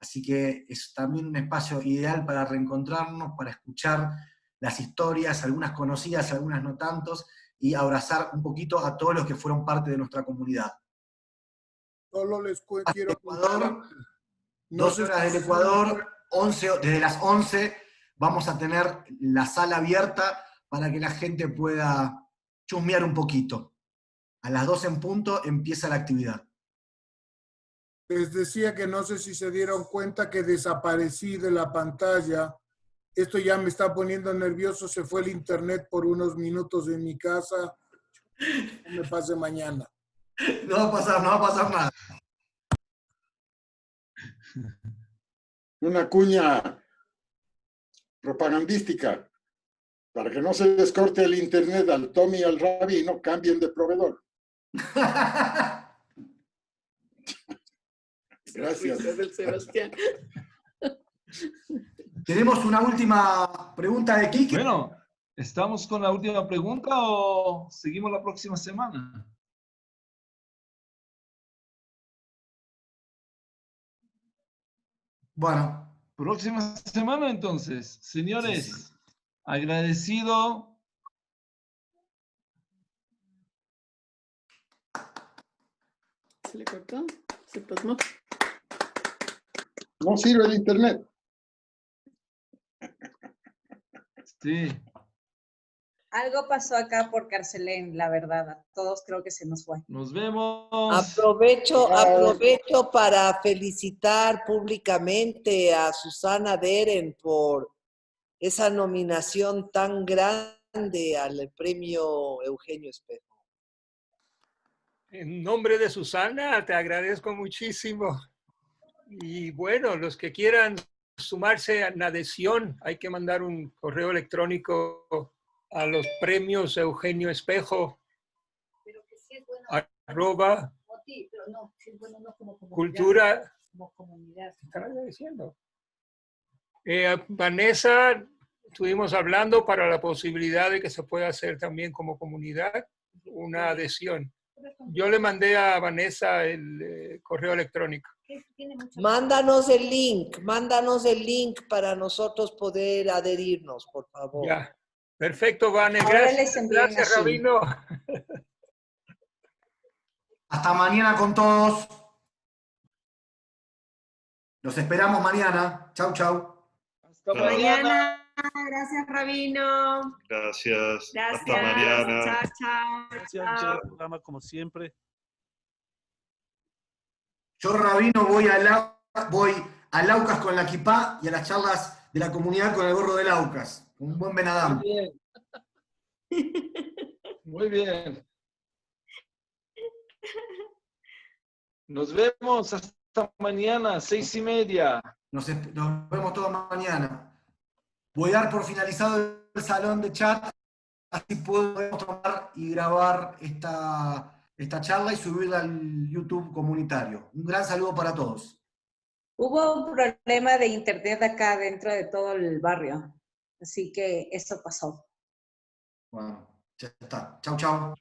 Así que es también un espacio ideal para reencontrarnos, para escuchar las historias, algunas conocidas, algunas no tantos, y abrazar un poquito a todos los que fueron parte de nuestra comunidad. Solo les quiero Ecuador, 12 horas del Ecuador, desde las 11 vamos a tener la sala abierta para que la gente pueda chusmear un poquito. A las 2 en punto empieza la actividad. Les decía que no sé si se dieron cuenta que desaparecí de la pantalla. Esto ya me está poniendo nervioso. Se fue el internet por unos minutos en mi casa. No me pase mañana. No va a pasar nada. Una cuña propagandística. Para que no se les corte el internet al Tommy y al Rabino, cambien de proveedor. Gracias. Del Sebastián. Tenemos una última pregunta de Quique. Bueno, ¿estamos con la última pregunta o seguimos la próxima semana? Bueno. Próxima semana entonces. Señores, Sí. agradecido. ¿Se le cortó? ¿Se pasmó? No sirve el internet. Sí. Algo pasó acá por Carcelén, la verdad. A todos creo que se nos fue. Nos vemos. Aprovecho para felicitar públicamente a Susana Deren por esa nominación tan grande al premio Eugenio Espejo. En nombre de Susana, te agradezco muchísimo. Y bueno, los que quieran sumarse a la adhesión, hay que mandar un correo electrónico a los premios Eugenio Espejo, @ cultura. ¿Están agradeciendo? Vanessa, estuvimos hablando para la posibilidad de que se pueda hacer también como comunidad una adhesión. Yo le mandé a Vanessa el correo electrónico. Mándanos el link para nosotros poder adherirnos, por favor. Ya, perfecto, Vane. Ahora les envío Gracias, así. Rabino. Hasta mañana con todos. Los esperamos mañana. Chau, chau. Hasta Mañana. Gracias, Rabino. Gracias. Gracias. Hasta mañana. Chao, chao. Gracias, Chao. programa como siempre. Yo, Rabino, voy al Aucas con la kipá y a las charlas de la comunidad con el gorro del Aucas. Un buen Benadam. Muy bien. Muy bien. Nos vemos hasta mañana, 6:30. Nos vemos todos mañana. Voy a dar por finalizado el salón de chat, así podemos tomar y grabar esta charla y subirla al YouTube comunitario. Un gran saludo para todos. Hubo un problema de internet acá dentro de todo el barrio. Así que eso pasó. Bueno, ya está. Chau, chau.